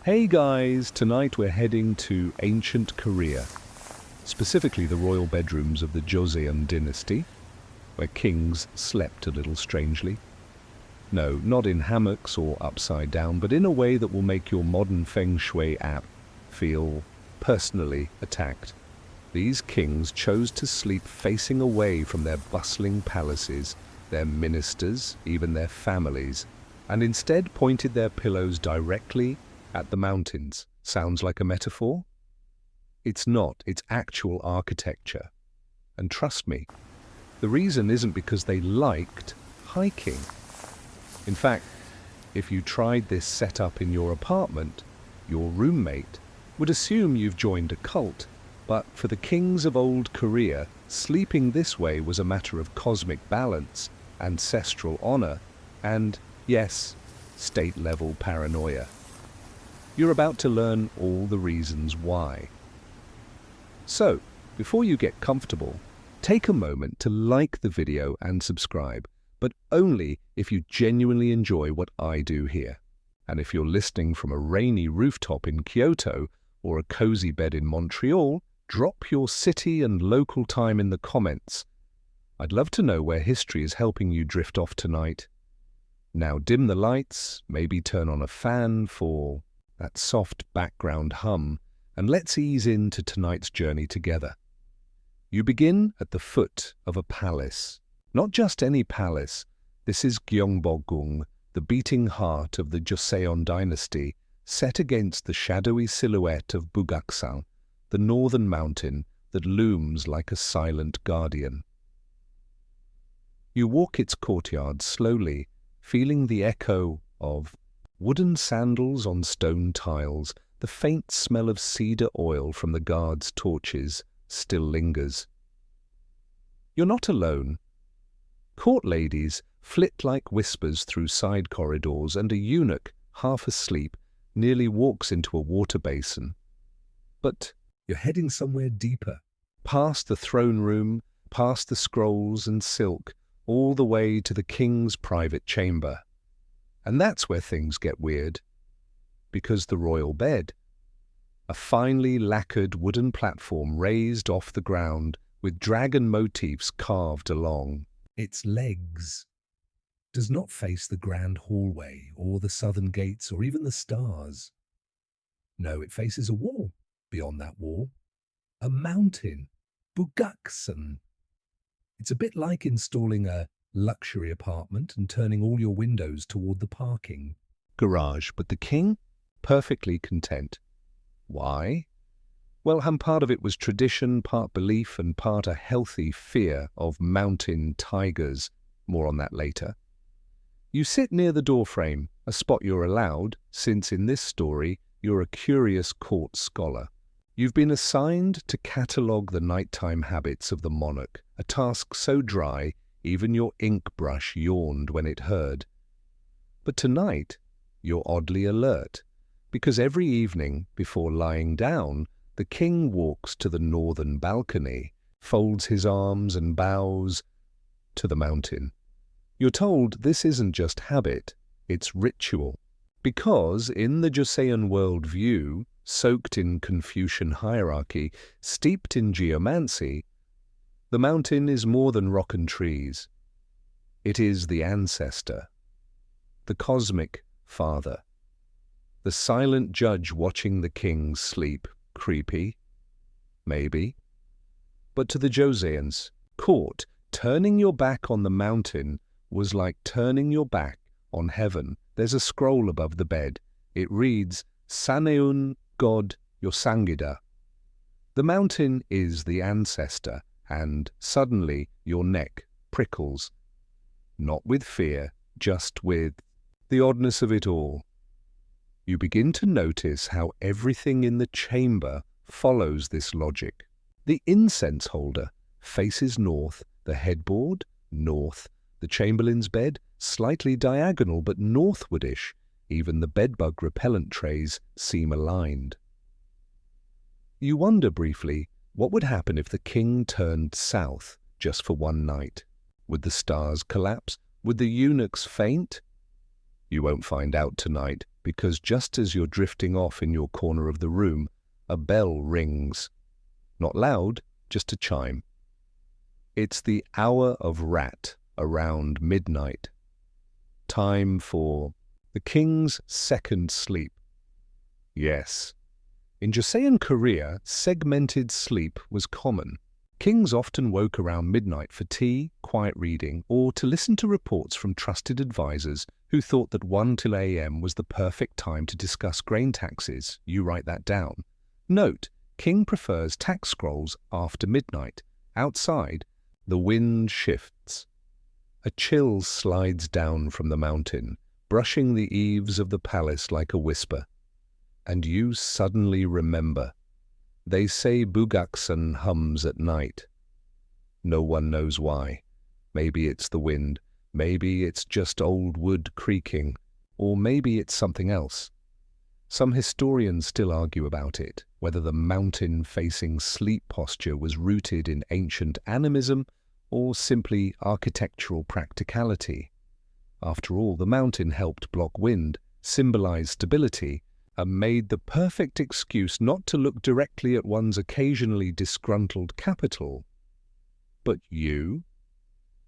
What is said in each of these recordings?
Hey guys, tonight we're heading to ancient Korea, specifically the royal bedrooms of the Joseon Dynasty, where kings slept a little strangely. No, not in hammocks or upside down, but in a way that will make your modern Feng Shui app feel personally attacked. These kings chose to sleep facing away from their bustling palaces, their ministers, even their families, and instead pointed their pillows directly at the mountains. Sounds like a metaphor? It's not, it's actual architecture. And trust me, the reason isn't because they liked hiking. In fact, if you tried this setup in your apartment, your roommate would assume you've joined a cult. But for the kings of old Korea, sleeping this way was a matter of cosmic balance, ancestral honor, and, yes, state-level paranoia. You're about to learn all the reasons why. So, before you get comfortable, take a moment to like the video and subscribe, but only if you genuinely enjoy what I do here. And if you're listening from a rainy rooftop in Kyoto or a cozy bed in Montreal, drop your city and local time in the comments. I'd love to know where history is helping you drift off tonight. Now dim the lights, maybe turn on a fan for that soft background hum, and let's ease into tonight's journey together. You begin at the foot of a palace. Not just any palace. This is Gyeongbokgung, the beating heart of the Joseon Dynasty, set against the shadowy silhouette of Bugaksan, the northern mountain that looms like a silent guardian. You walk its courtyard slowly, feeling the echo of wooden sandals on stone tiles. The faint smell of cedar oil from the guards' torches still lingers. You're not alone. Court ladies flit like whispers through side corridors, and a eunuch, half asleep, nearly walks into a water basin. But you're heading somewhere deeper, past the throne room, past the scrolls and silk, all the way to the king's private chamber. And that's where things get weird. Because the royal bed, a finely lacquered wooden platform raised off the ground with dragon motifs carved along its legs, does not face the grand hallway or the southern gates or even the stars. No, it faces a wall. Beyond that wall, a mountain, Bugaksan. It's a bit like installing a luxury apartment and turning all your windows toward the parking garage, but the king, perfectly content. Why? Well, part of it was tradition, part belief, and part a healthy fear of mountain tigers. More on that later. You sit near the doorframe, a spot you're allowed, since in this story you're a curious court scholar. You've been assigned to catalogue the nighttime habits of the monarch, a task so dry even your ink brush yawned when it heard. But tonight you're oddly alert, because every evening before lying down, the king walks to the northern balcony, folds his arms and bows to the mountain. You're told this isn't just habit, it's ritual. Because in the Joseon worldview, soaked in Confucian hierarchy, steeped in geomancy, the mountain is more than rock and trees. It is the ancestor, the cosmic father, the silent judge watching the king sleep. Creepy? Maybe. But to the Joseons, court, turning your back on the mountain was like turning your back on heaven. There's a scroll above the bed. It reads, Saneun God Yosangida. The mountain is the ancestor, and suddenly your neck prickles. Not with fear, just with the oddness of it all. You begin to notice how everything in the chamber follows this logic. The incense holder faces north, the headboard north, the chamberlain's bed slightly diagonal but northwardish. Even the bedbug repellent trays seem aligned. You wonder briefly, what would happen if the king turned south just for one night? Would the stars collapse? Would the eunuchs faint? You won't find out tonight. because just as you're drifting off in your corner of the room, a bell rings. Not loud, just a chime. It's the hour of rat around midnight. Time for the king's second sleep. Yes. In Joseon Korea, segmented sleep was common. Kings often woke around midnight for tea, quiet reading, or to listen to reports from trusted advisors who thought that 1 till a.m. was the perfect time to discuss grain taxes. You write that down. Note, King prefers tax scrolls after midnight. Outside, the wind shifts. A chill slides down from the mountain, brushing the eaves of the palace like a whisper. And you suddenly remember. They say Bugaksan hums at night. No one knows why. Maybe it's the wind, maybe it's just old wood creaking, or maybe it's something else. Some historians still argue about it, whether the mountain-facing sleep posture was rooted in ancient animism or simply architectural practicality. After all, the mountain helped block wind, symbolized stability, and made the perfect excuse not to look directly at one's occasionally disgruntled capital. But you?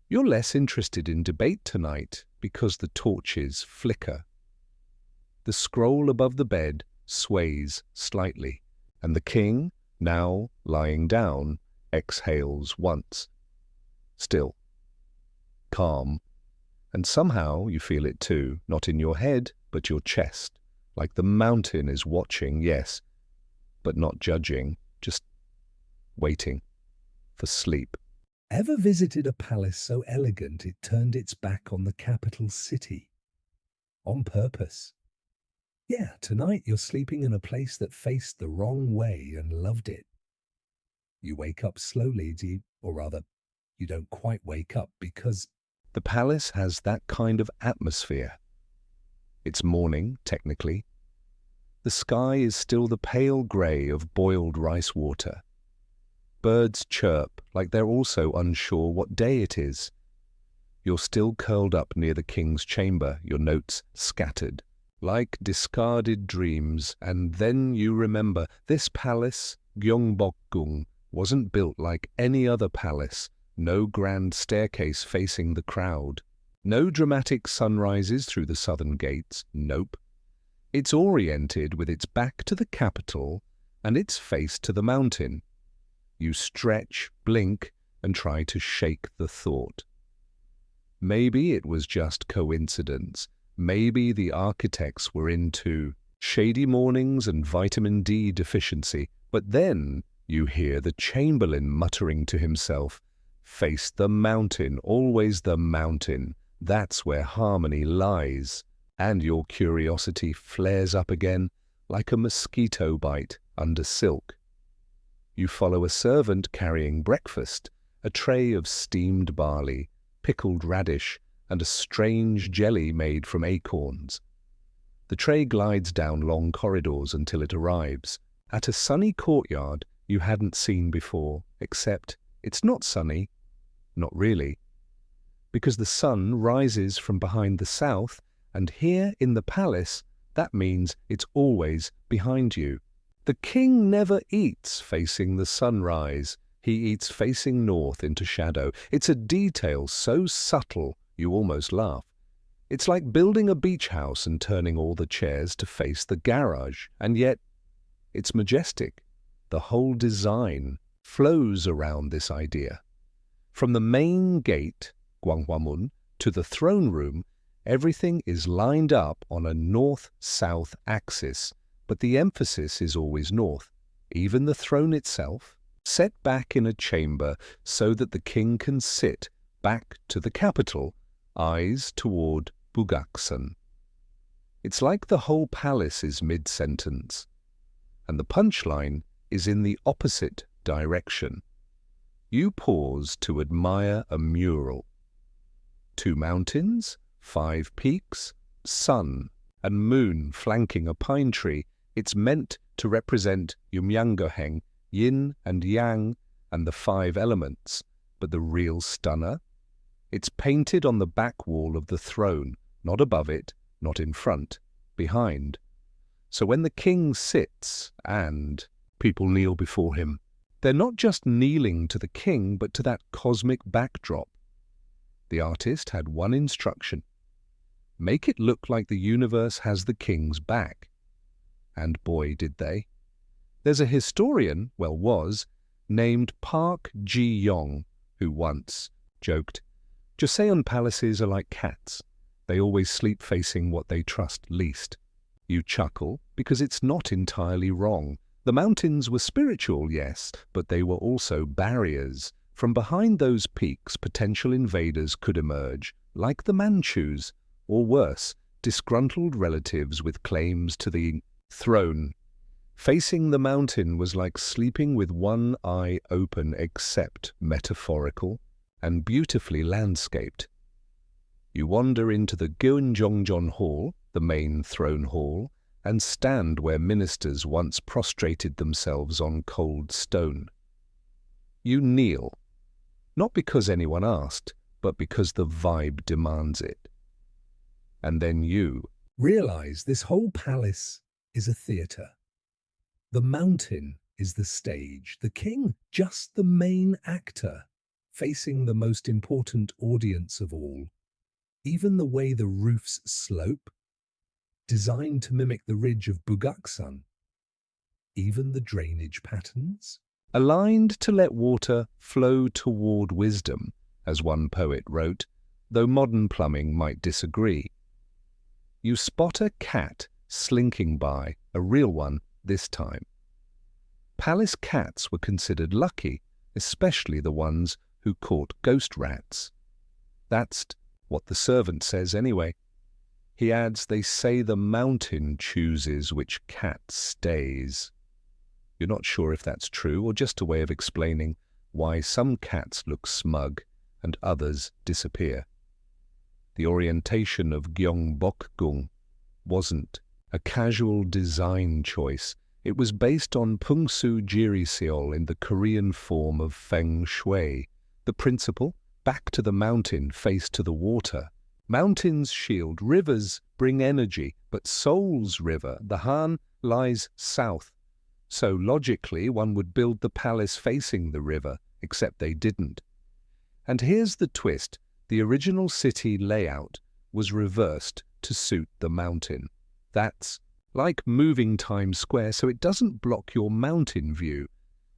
You're less interested in debate tonight because the torches flicker. The scroll above the bed sways slightly, and the king, now lying down, exhales once. Still. Calm. And somehow you feel it too, not in your head, but your chest. Like the mountain is watching, yes, but not judging, just waiting for sleep. Ever visited a palace so elegant it turned its back on the capital city? On purpose. Yeah, tonight you're sleeping in a place that faced the wrong way and loved it. You wake up slowly, or rather, you don't quite wake up because the palace has that kind of atmosphere. It's morning, technically. The sky is still the pale grey of boiled rice water. Birds chirp like they're also unsure what day it is. You're still curled up near the king's chamber, your notes scattered, like discarded dreams, and then you remember this palace, Gyeongbokgung, wasn't built like any other palace. No grand staircase facing the crowd. No dramatic sunrises through the southern gates. Nope. It's oriented with its back to the capital and its face to the mountain. You stretch, blink, and try to shake the thought. Maybe it was just coincidence. Maybe the architects were into shady mornings and vitamin D deficiency. But then you hear the chamberlain muttering to himself, "Face the mountain, always the mountain. That's where harmony lies." And your curiosity flares up again like a mosquito bite under silk. You follow a servant carrying breakfast, a tray of steamed barley, pickled radish, and a strange jelly made from acorns. The tray glides down long corridors until it arrives at a sunny courtyard you hadn't seen before, except it's not sunny, not really, because the sun rises from behind the south, and here in the palace, that means it's always behind you. The king never eats facing the sunrise. He eats facing north into shadow. It's a detail so subtle you almost laugh. It's like building a beach house and turning all the chairs to face the garage, and yet it's majestic. The whole design flows around this idea. From the main gate, Gwanghwamun, to the throne room, everything is lined up on a north-south axis, but the emphasis is always north. Even the throne itself, set back in a chamber so that the king can sit back to the capital, eyes toward Bugaksan. It's like the whole palace is mid-sentence, and the punchline is in the opposite direction. You pause to admire a mural. 2 mountains, 5 peaks, sun and moon flanking a pine tree. It's meant to represent Gyeongbokgung, yin and yang, and the 5 elements. But the real stunner? It's painted on the back wall of the throne, not above it, not in front. behind. So when the king sits and people kneel before him, they're not just kneeling to the king, but to that cosmic backdrop. The artist had one instruction: make it look like the universe has the king's back. And boy, did they. There's a historian, named Park Ji-yong, who once joked, "Joseon palaces are like cats. They always sleep facing what they trust least." You chuckle because it's not entirely wrong. The mountains were spiritual, yes, but they were also barriers. From behind those peaks, potential invaders could emerge, like the Manchus, or worse, disgruntled relatives with claims to the throne. Facing the mountain was like sleeping with one eye open, except metaphorical and beautifully landscaped. You wander into the Gyeongbokgung Hall, the main throne hall, and stand where ministers once prostrated themselves on cold stone. You kneel, not because anyone asked, but because the vibe demands it. And then you realize this whole palace is a theatre. The mountain is the stage, the king just the main actor, facing the most important audience of all. Even the way the roofs slope, designed to mimic the ridge of Bugaksan. Even the drainage patterns, aligned to let water flow toward wisdom, as one poet wrote, though modern plumbing might disagree. You spot a cat slinking by, a real one this time. Palace cats were considered lucky, especially the ones who caught ghost rats. That's what the servant says anyway. He adds, they say the mountain chooses which cat stays. You're not sure if that's true or just a way of explaining why some cats look smug and others disappear. The orientation of Gyeongbokgung wasn't a casual design choice. It was based on Pungsu Jiriseol in the Korean form of Feng Shui. The principle, back to the mountain, face to the water. Mountains shield, rivers bring energy, but Seoul's river, the Han, lies south. So logically, one would build the palace facing the river, except they didn't. And here's the twist: the original city layout was reversed to suit the mountain. That's like moving Times Square so it doesn't block your mountain view.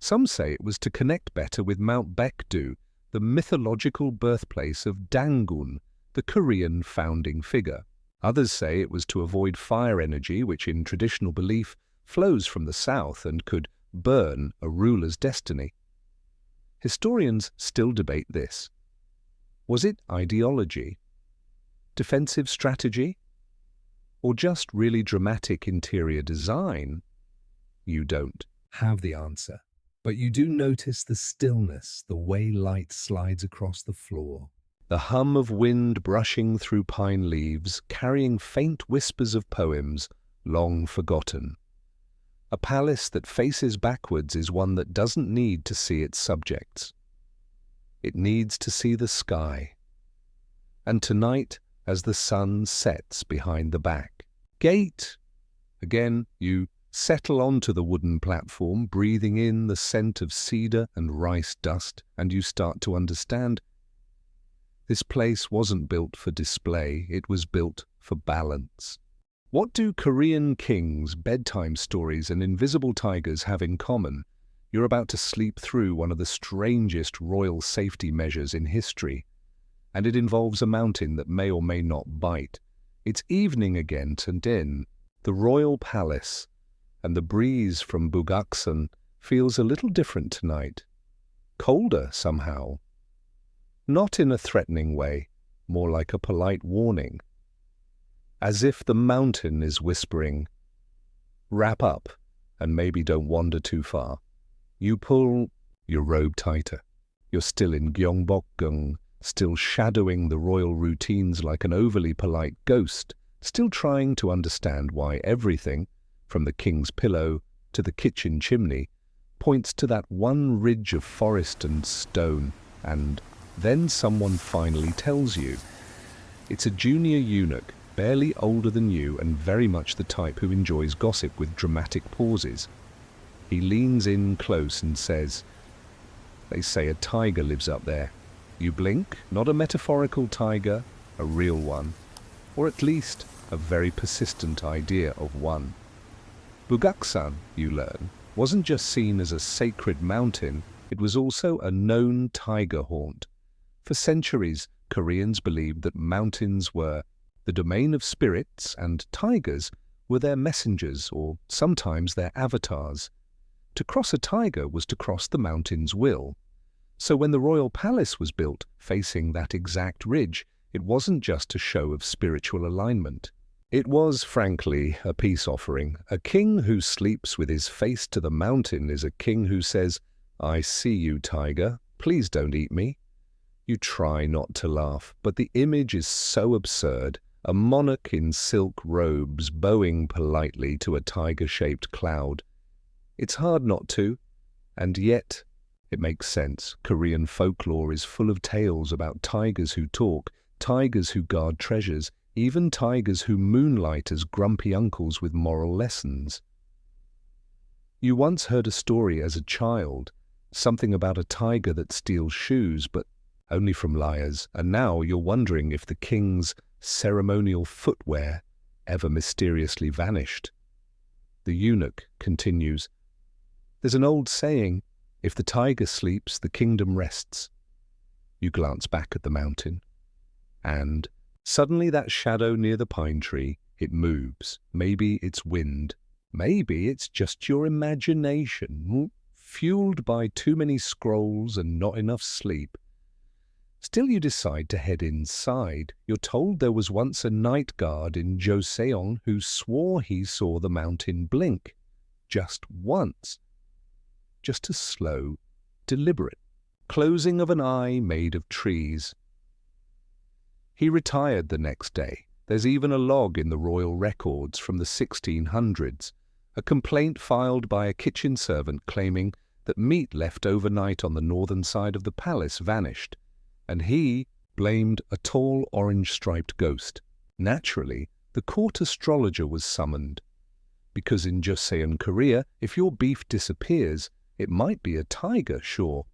Some say it was to connect better with Mount Baekdu, the mythological birthplace of Dangun, the Korean founding figure. Others say it was to avoid fire energy, which in traditional belief flows from the south and could burn a ruler's destiny. Historians still debate this. Was it ideology, defensive strategy, or just really dramatic interior design? You don't have the answer, but you do notice the stillness, the way light slides across the floor. The hum of wind brushing through pine leaves, carrying faint whispers of poems long forgotten. A palace that faces backwards is one that doesn't need to see its subjects. It needs to see the sky. And tonight, as the sun sets behind the back gate, again you settle onto the wooden platform, breathing in the scent of cedar and rice dust, and you start to understand. This place wasn't built for display, it was built for balance. What do Korean kings, bedtime stories, and invisible tigers have in common? You're about to sleep through one of the strangest royal safety measures in history, and it involves a mountain that may or may not bite. It's evening again, and in the royal palace, and the breeze from Bugaksan feels a little different tonight. Colder somehow. Not in a threatening way, more like a polite warning. As if the mountain is whispering, wrap up and maybe don't wander too far. You pull your robe tighter. You're still in Gyeongbokgung, still shadowing the royal routines like an overly polite ghost, still trying to understand why everything, from the king's pillow to the kitchen chimney, points to that one ridge of forest and stone. And then someone finally tells you. It's a junior eunuch, barely older than you and very much the type who enjoys gossip with dramatic pauses. He leans in close and says, "They say a tiger lives up there. You blink, not a metaphorical tiger, a real one, or at least a very persistent idea of one." Bugaksan, you learn, wasn't just seen as a sacred mountain, it was also a known tiger haunt. For centuries, Koreans believed that mountains were the domain of spirits and tigers were their messengers or sometimes their avatars. To cross a tiger was to cross the mountain's will. So when the royal palace was built facing that exact ridge, it wasn't just a show of spiritual alignment. It was, frankly, a peace offering. A king who sleeps with his face to the mountain is a king who says, "I see you, tiger. Please don't eat me." You try not to laugh, but the image is so absurd. A monarch in silk robes bowing politely to a tiger-shaped cloud. It's hard not to, and yet it makes sense. Korean folklore is full of tales about tigers who talk, tigers who guard treasures, even tigers who moonlight as grumpy uncles with moral lessons. You once heard a story as a child, something about a tiger that steals shoes, but only from liars, and now you're wondering if the king's ceremonial footwear ever mysteriously vanished. The eunuch continues, "There's an old saying, if the tiger sleeps, the kingdom rests." You glance back at the mountain, and suddenly that shadow near the pine tree, it moves. Maybe it's wind. Maybe it's just your imagination, fueled by too many scrolls and not enough sleep. Still you decide to head inside. You're told there was once a night guard in Joseon who swore he saw the mountain blink. Just once. Just a slow, deliberate closing of an eye made of trees. He retired the next day. There's even a log in the royal records from the 1600s, a complaint filed by a kitchen servant claiming that meat left overnight on the northern side of the palace vanished, and he blamed a tall orange-striped ghost. Naturally, the court astrologer was summoned, because in Joseon, Korea, if your beef disappears, it might be a tiger, sure,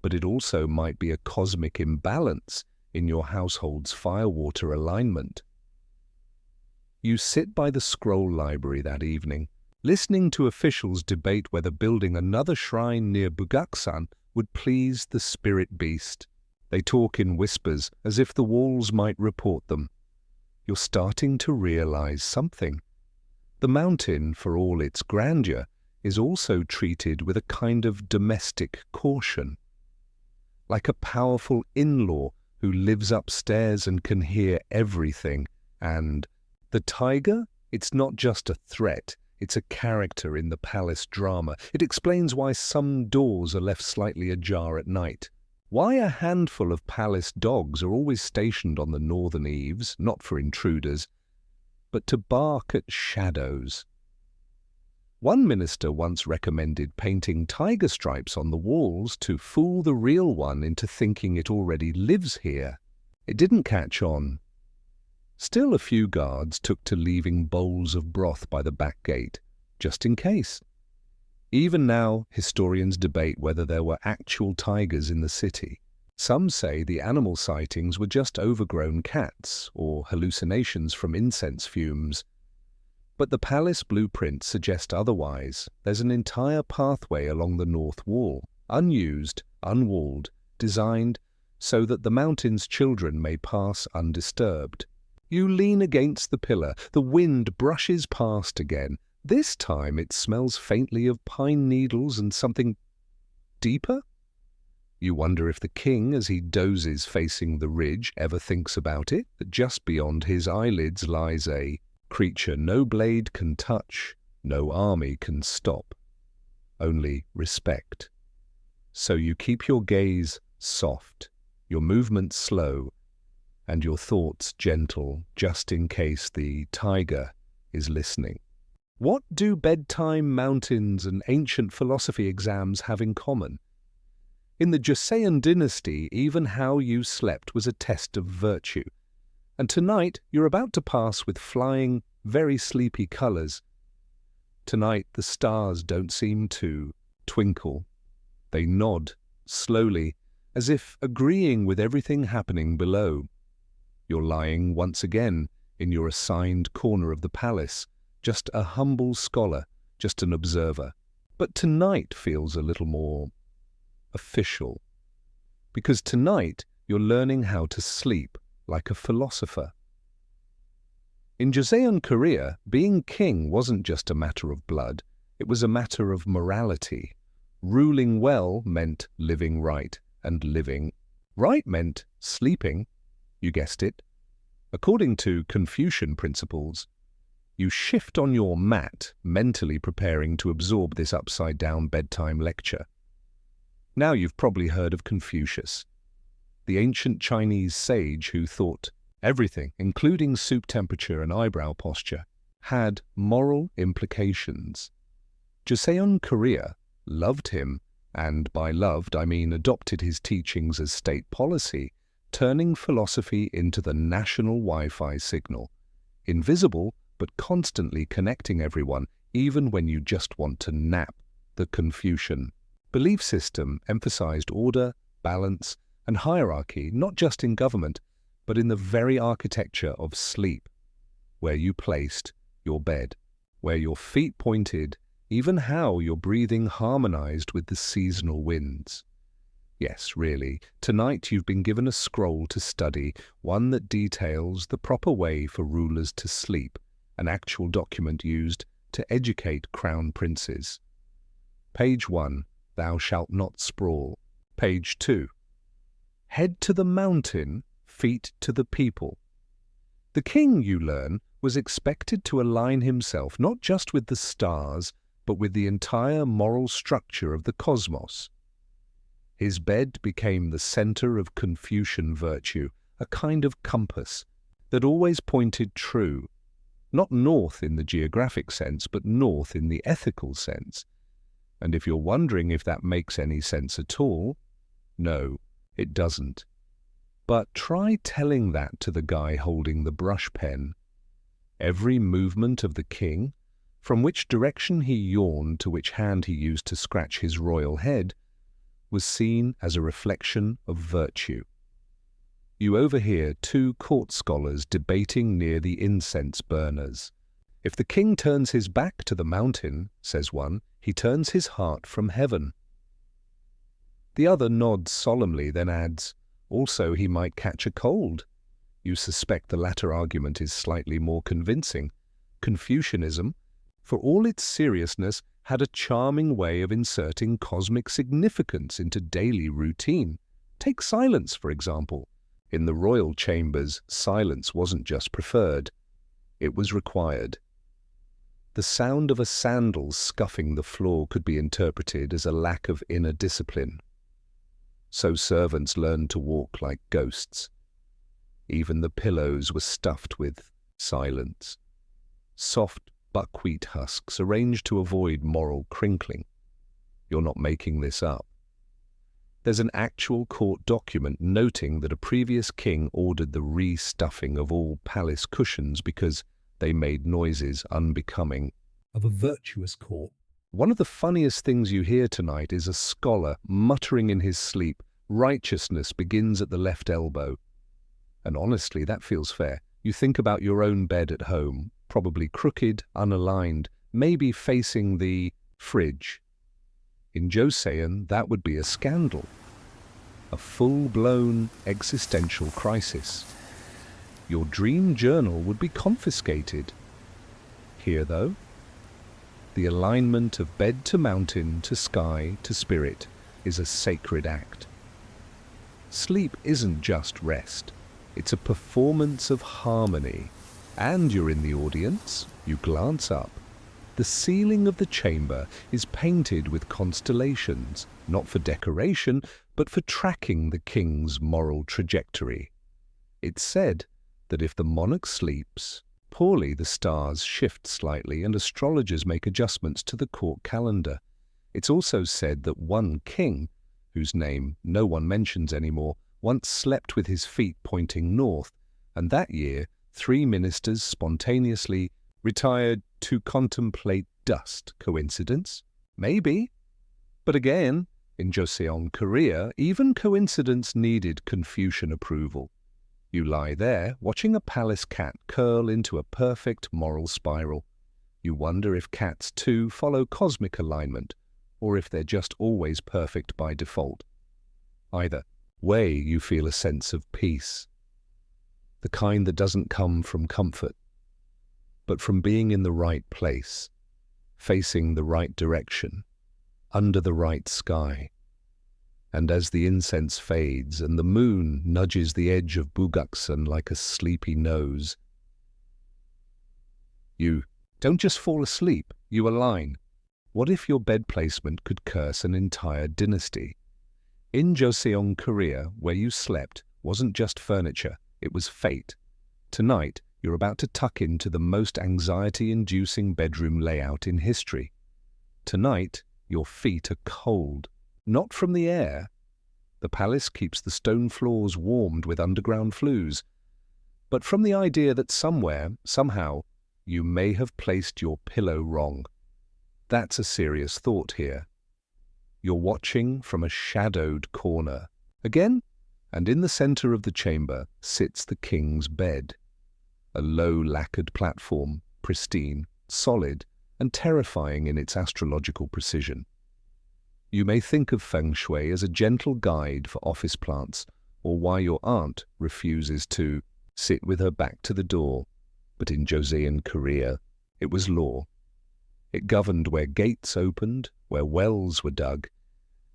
but it also might be a cosmic imbalance in your household's firewater alignment. You sit by the scroll library that evening, listening to officials debate whether building another shrine near Bugaksan would please the spirit beast. They talk in whispers as if the walls might report them. You're starting to realize something. The mountain, for all its grandeur, is also treated with a kind of domestic caution. Like a powerful in-law who lives upstairs and can hear everything. And the tiger? It's not just a threat, it's a character in the palace drama. It explains why some doors are left slightly ajar at night. Why a handful of palace dogs are always stationed on the northern eaves, not for intruders, but to bark at shadows. One minister once recommended painting tiger stripes on the walls to fool the real one into thinking it already lives here. It didn't catch on. Still, a few guards took to leaving bowls of broth by the back gate, just in case. Even now, historians debate whether there were actual tigers in the city. Some say the animal sightings were just overgrown cats or hallucinations from incense fumes. But the palace blueprints suggest otherwise. There's an entire pathway along the north wall, unused, unwalled, designed so that the mountain's children may pass undisturbed. You lean against the pillar. The wind brushes past again. This time it smells faintly of pine needles and something deeper. You wonder if the king, as he dozes facing the ridge, ever thinks about it, that just beyond his eyelids lies a creature no blade can touch, no army can stop. Only respect. So you keep your gaze soft, your movements slow, and your thoughts gentle, just in case the tiger is listening. What do bedtime mountains and ancient philosophy exams have in common? In the Joseon Dynasty, even how you slept was a test of virtue. And tonight you're about to pass with flying, very sleepy colours. Tonight the stars don't seem to twinkle. They nod, slowly, as if agreeing with everything happening below. You're lying once again in your assigned corner of the palace, just a humble scholar, just an observer. But tonight feels a little more official, because tonight you're learning how to sleep like a philosopher. In Joseon Korea, being king wasn't just a matter of blood, it was a matter of morality. Ruling well meant living right, and living right meant sleeping. You guessed it. According to Confucian principles, you shift on your mat, mentally preparing to absorb this upside-down bedtime lecture. Now you've probably heard of Confucius, the ancient Chinese sage who thought everything, including soup temperature and eyebrow posture, had moral implications. Joseon Korea loved him, and by loved I mean adopted his teachings as state policy, turning philosophy into the national Wi-Fi signal, invisible but constantly connecting everyone, even when you just want to nap. The Confucian belief system emphasized order, balance, and hierarchy, not just in government, but in the very architecture of sleep, where you placed your bed, where your feet pointed, even how your breathing harmonized with the seasonal winds. Yes, really, tonight you've been given a scroll to study, one that details the proper way for rulers to sleep, an actual document used to educate crown princes. Page 1, Thou shalt not sprawl. Page 2, Head to the mountain, feet to the people. The king, you learn, was expected to align himself not just with the stars, but with the entire moral structure of the cosmos. His bed became the center of Confucian virtue, a kind of compass that always pointed true, not north in the geographic sense, but north in the ethical sense. And if you're wondering if that makes any sense at all, no, it doesn't. But try telling that to the guy holding the brush pen. Every movement of the king, from which direction he yawned to which hand he used to scratch his royal head, was seen as a reflection of virtue. You overhear two court scholars debating near the incense burners. If the king turns his back to the mountain, says one, he turns his heart from heaven. The other nods solemnly, then adds, also he might catch a cold. You suspect the latter argument is slightly more convincing. Confucianism, for all its seriousness, had a charming way of inserting cosmic significance into daily routine. Take silence, for example. In the royal chambers, silence wasn't just preferred, it was required. The sound of a sandal scuffing the floor could be interpreted as a lack of inner discipline. So servants learned to walk like ghosts. Even the pillows were stuffed with silence. Soft buckwheat husks arranged to avoid moral crinkling. You're not making this up. There's an actual court document noting that a previous king ordered the re-stuffing of all palace cushions because they made noises unbecoming of a virtuous court. One of the funniest things you hear tonight is a scholar muttering in his sleep, "Righteousness begins at the left elbow." And honestly, that feels fair. You think about your own bed at home, probably crooked, unaligned, maybe facing the fridge. In Joseon, that would be a scandal. A full-blown existential crisis. Your dream journal would be confiscated. Here, though, the alignment of bed to mountain to sky to spirit is a sacred act. Sleep isn't just rest. It's a performance of harmony. And you're in the audience. You glance up. The ceiling of the chamber is painted with constellations, not for decoration, but for tracking the king's moral trajectory. It's said that if the monarch sleeps poorly, the stars shift slightly and astrologers make adjustments to the court calendar. It's also said that one king, whose name no one mentions anymore, once slept with his feet pointing north, And that year, 3 ministers spontaneously retired to contemplate dust. Coincidence? Maybe. But again, in Joseon, Korea, even coincidence needed Confucian approval. You lie there, watching a palace cat curl into a perfect moral spiral. You wonder if cats too follow cosmic alignment, or if they're just always perfect by default. Either way, you feel a sense of peace. The kind that doesn't come from comfort, but from being in the right place, facing the right direction, under the right sky. And as the incense fades and the moon nudges the edge of Bugaksan like a sleepy nose, you don't just fall asleep, you align. What if your bed placement could curse an entire dynasty? In Joseon, Korea, where you slept, wasn't just furniture, it was fate. Tonight, you're about to tuck into the most anxiety-inducing bedroom layout in history. Tonight, your feet are cold. Not from the air. The palace keeps the stone floors warmed with underground flues, but from the idea that somewhere, somehow, you may have placed your pillow wrong. That's a serious thought here. You're watching from a shadowed corner. Again, and in the center of the chamber sits the king's bed. A low lacquered platform, pristine, solid, and terrifying in its astrological precision. You may think of Feng Shui as a gentle guide for office plants, or why your aunt refuses to sit with her back to the door. But in Joseon, Korea, it was law. It governed where gates opened, where wells were dug,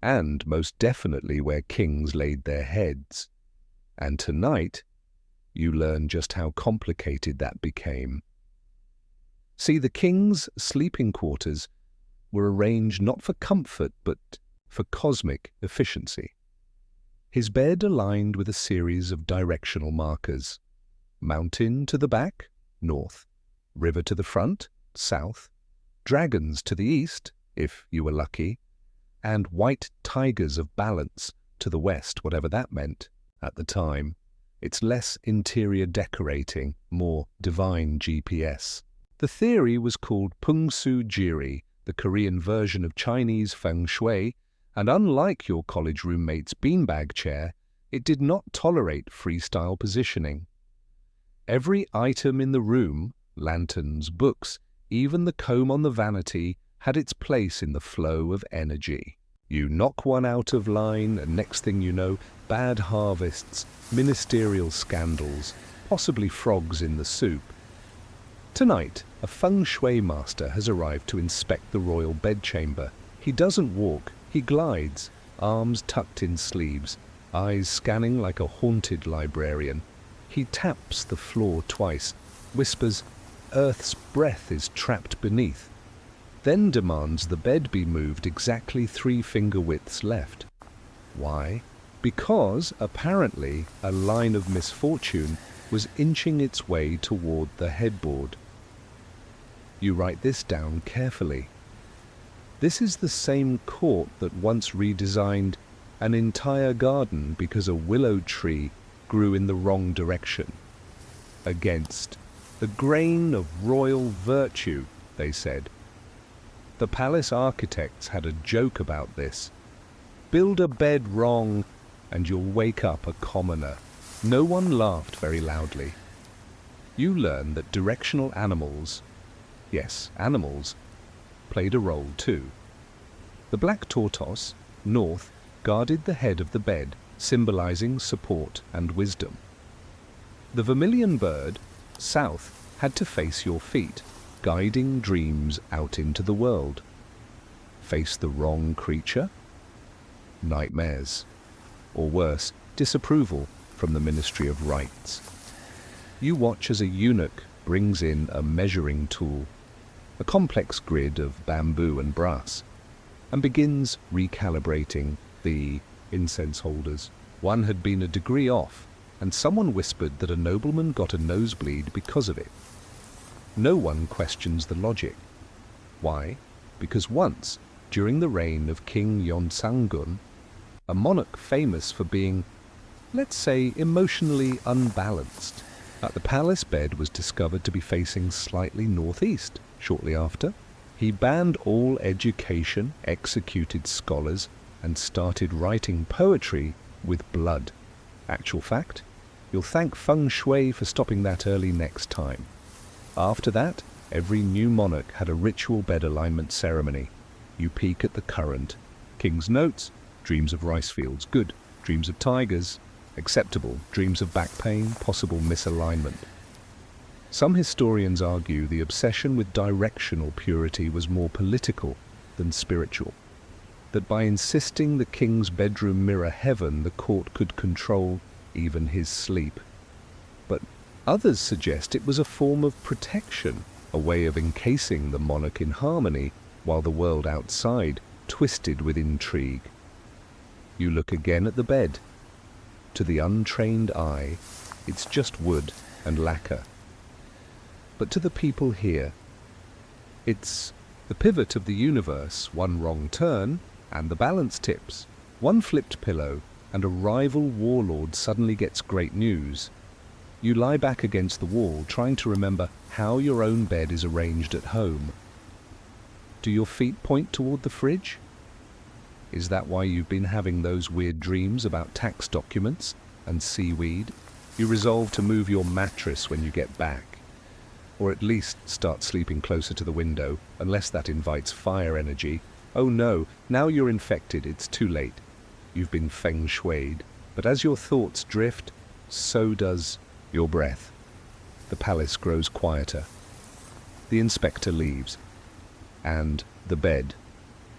and most definitely where kings laid their heads. And tonight, you learn just how complicated that became. See, the king's sleeping quarters were arranged not for comfort, but for cosmic efficiency. His bed aligned with a series of directional markers. Mountain to the back, north. River to the front, south. Dragons to the east, if you were lucky. And white tigers of balance to the west, whatever that meant at the time. It's less interior decorating, more divine GPS. The theory was called Pungsu Jiri, the Korean version of Chinese Feng Shui, and unlike your college roommate's beanbag chair, it did not tolerate freestyle positioning. Every item in the room, lanterns, books, even the comb on the vanity, had its place in the flow of energy. You knock one out of line, and next thing you know, bad harvests, ministerial scandals, possibly frogs in the soup. Tonight, a Feng Shui master has arrived to inspect the royal bedchamber. He doesn't walk, he glides, arms tucked in sleeves, eyes scanning like a haunted librarian. He taps the floor twice, whispers, "Earth's breath is trapped beneath," then demands the bed be moved exactly 3 finger widths left. Why? Because, apparently, a line of misfortune was inching its way toward the headboard. You write this down carefully. This is the same court that once redesigned an entire garden because a willow tree grew in the wrong direction. Against the grain of royal virtue, they said. The palace architects had a joke about this. Build a bed wrong and you'll wake up a commoner. No one laughed very loudly. You learn that directional animals, yes, animals, played a role too. The black tortoise, north, guarded the head of the bed, symbolizing support and wisdom. The vermilion bird, south, had to face your feet, guiding dreams out into the world. Face the wrong creature? Nightmares. Or worse, disapproval from the Ministry of Rights. You watch as a eunuch brings in a measuring tool, a complex grid of bamboo and brass, and begins recalibrating the incense holders. One had been a degree off, and someone whispered that a nobleman got a nosebleed because of it. No one questions the logic. Why? Because once, during the reign of King Yeonsangun, a monarch famous for being, let's say, emotionally unbalanced, The palace bed was discovered to be facing slightly northeast. Shortly after, he banned all education, executed scholars, and started writing poetry with blood. Actual fact, you'll thank Feng Shui for stopping that early next time. After that, every new monarch had a ritual bed alignment ceremony. You peek at the current. King's notes, dreams of rice fields, good. Dreams of tigers, acceptable. Dreams of back pain, possible misalignment. Some historians argue the obsession with directional purity was more political than spiritual. That by insisting the king's bedroom mirror heaven, the court could control even his sleep. But others suggest it was a form of protection, a way of encasing the monarch in harmony, while the world outside twisted with intrigue. You look again at the bed. To the untrained eye, it's just wood and lacquer. But to the people here, it's the pivot of the universe, one wrong turn, and the balance tips. One flipped pillow, and a rival warlord suddenly gets great news. You lie back against the wall, trying to remember how your own bed is arranged at home. Do your feet point toward the fridge? Is that why you've been having those weird dreams about tax documents and seaweed? You resolve to move your mattress when you get back, or at least start sleeping closer to the window, unless that invites fire energy. Oh no, now you're infected, it's too late. You've been feng shuied, but as your thoughts drift, so does your breath. The palace grows quieter. The inspector leaves, and the bed,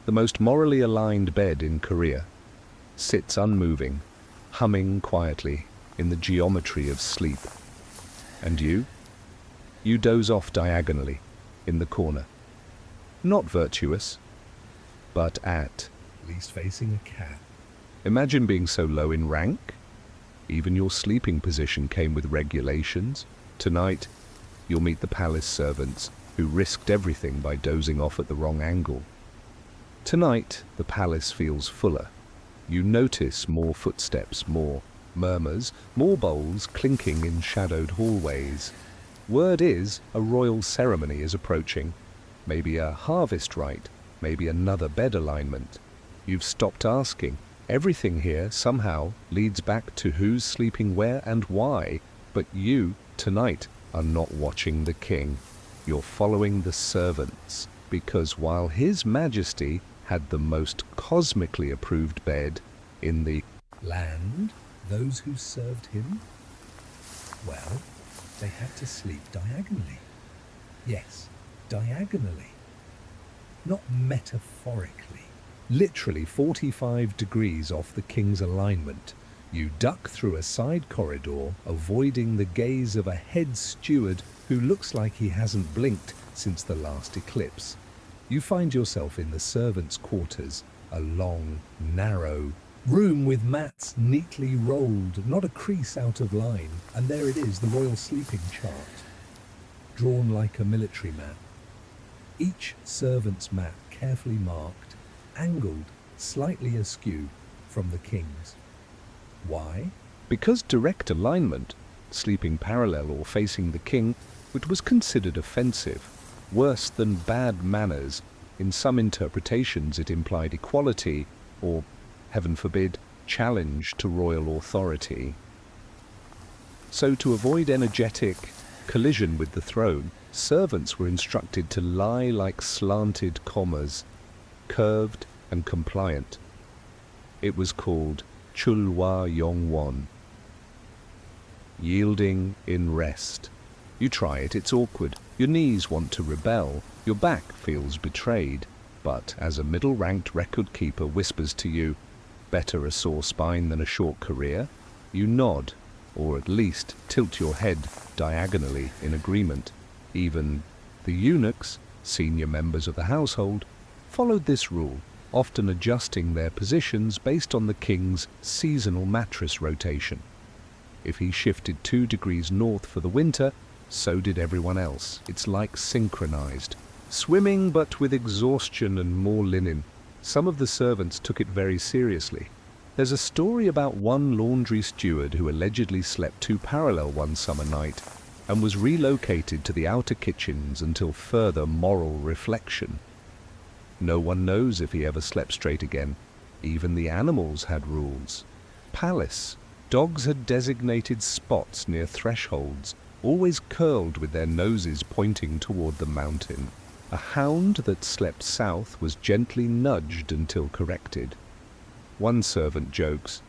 the most morally aligned bed in Korea, sits unmoving, humming quietly in the geometry of sleep. And you doze off diagonally in the corner. Not virtuous, but at least facing a cat. Imagine being so low in rank. Even your sleeping position came with regulations. Tonight, you'll meet the palace servants who risked everything by dozing off at the wrong angle. Tonight, the palace feels fuller. You notice more footsteps, more murmurs, more bowls clinking in shadowed hallways. Word is a royal ceremony is approaching. Maybe a harvest rite, maybe another bed alignment. You've stopped asking. Everything here somehow leads back to who's sleeping where and why. But you, tonight, are not watching the king. You're following the servants, because while His Majesty had the most cosmically approved bed in the land, those who served him, well, they had to sleep diagonally. Yes, diagonally. Not metaphorically. Literally 45 degrees off the king's alignment. You duck through a side corridor, avoiding the gaze of a head steward who looks like he hasn't blinked since the last eclipse. You find yourself in the servants' quarters, a long, narrow room with mats neatly rolled, not a crease out of line, and there it is, the royal sleeping chart, drawn like a military map. Each servant's mat carefully marked, angled slightly askew from the king's. Why? Because direct alignment, sleeping parallel or facing the king, which was considered offensive, worse than bad manners. In some interpretations it implied equality or, heaven forbid, challenge to royal authority. So to avoid energetic collision with the throne, servants were instructed to lie like slanted commas, curved and compliant. It was called Chulwa Yongwon, yielding in rest. You try it, it's awkward. Your knees want to rebel. Your back feels betrayed. But as a middle-ranked record keeper whispers to you, better a sore spine than a short career, you nod, or at least tilt your head diagonally in agreement. Even the eunuchs, senior members of the household, followed this rule, often adjusting their positions based on the king's seasonal mattress rotation. If he shifted 2 degrees north for the winter, so did everyone else. It's like synchronized. Swimming, but with exhaustion and more linen. Some of the servants took it very seriously. There's a story about one laundry steward who allegedly slept two parallel one summer night and was relocated to the outer kitchens until further moral reflection. No one knows if he ever slept straight again. Even the animals had rules. Palace. Dogs had designated spots near thresholds, always curled with their noses pointing toward the mountain. A hound that slept south was gently nudged until corrected. One servant jokes,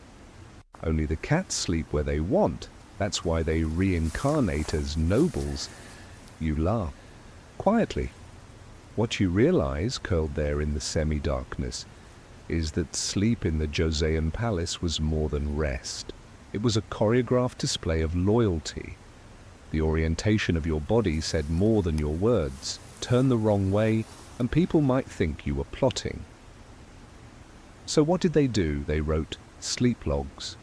"Only the cats sleep where they want. That's why they reincarnate as nobles." You laugh. Quietly. What you realize, curled there in the semi-darkness, is that sleep in the Joseon palace was more than rest. It was a choreographed display of loyalty. The orientation of your body said more than your words. Turn the wrong way, and people might think you were plotting. So what did they do? They wrote sleep logs.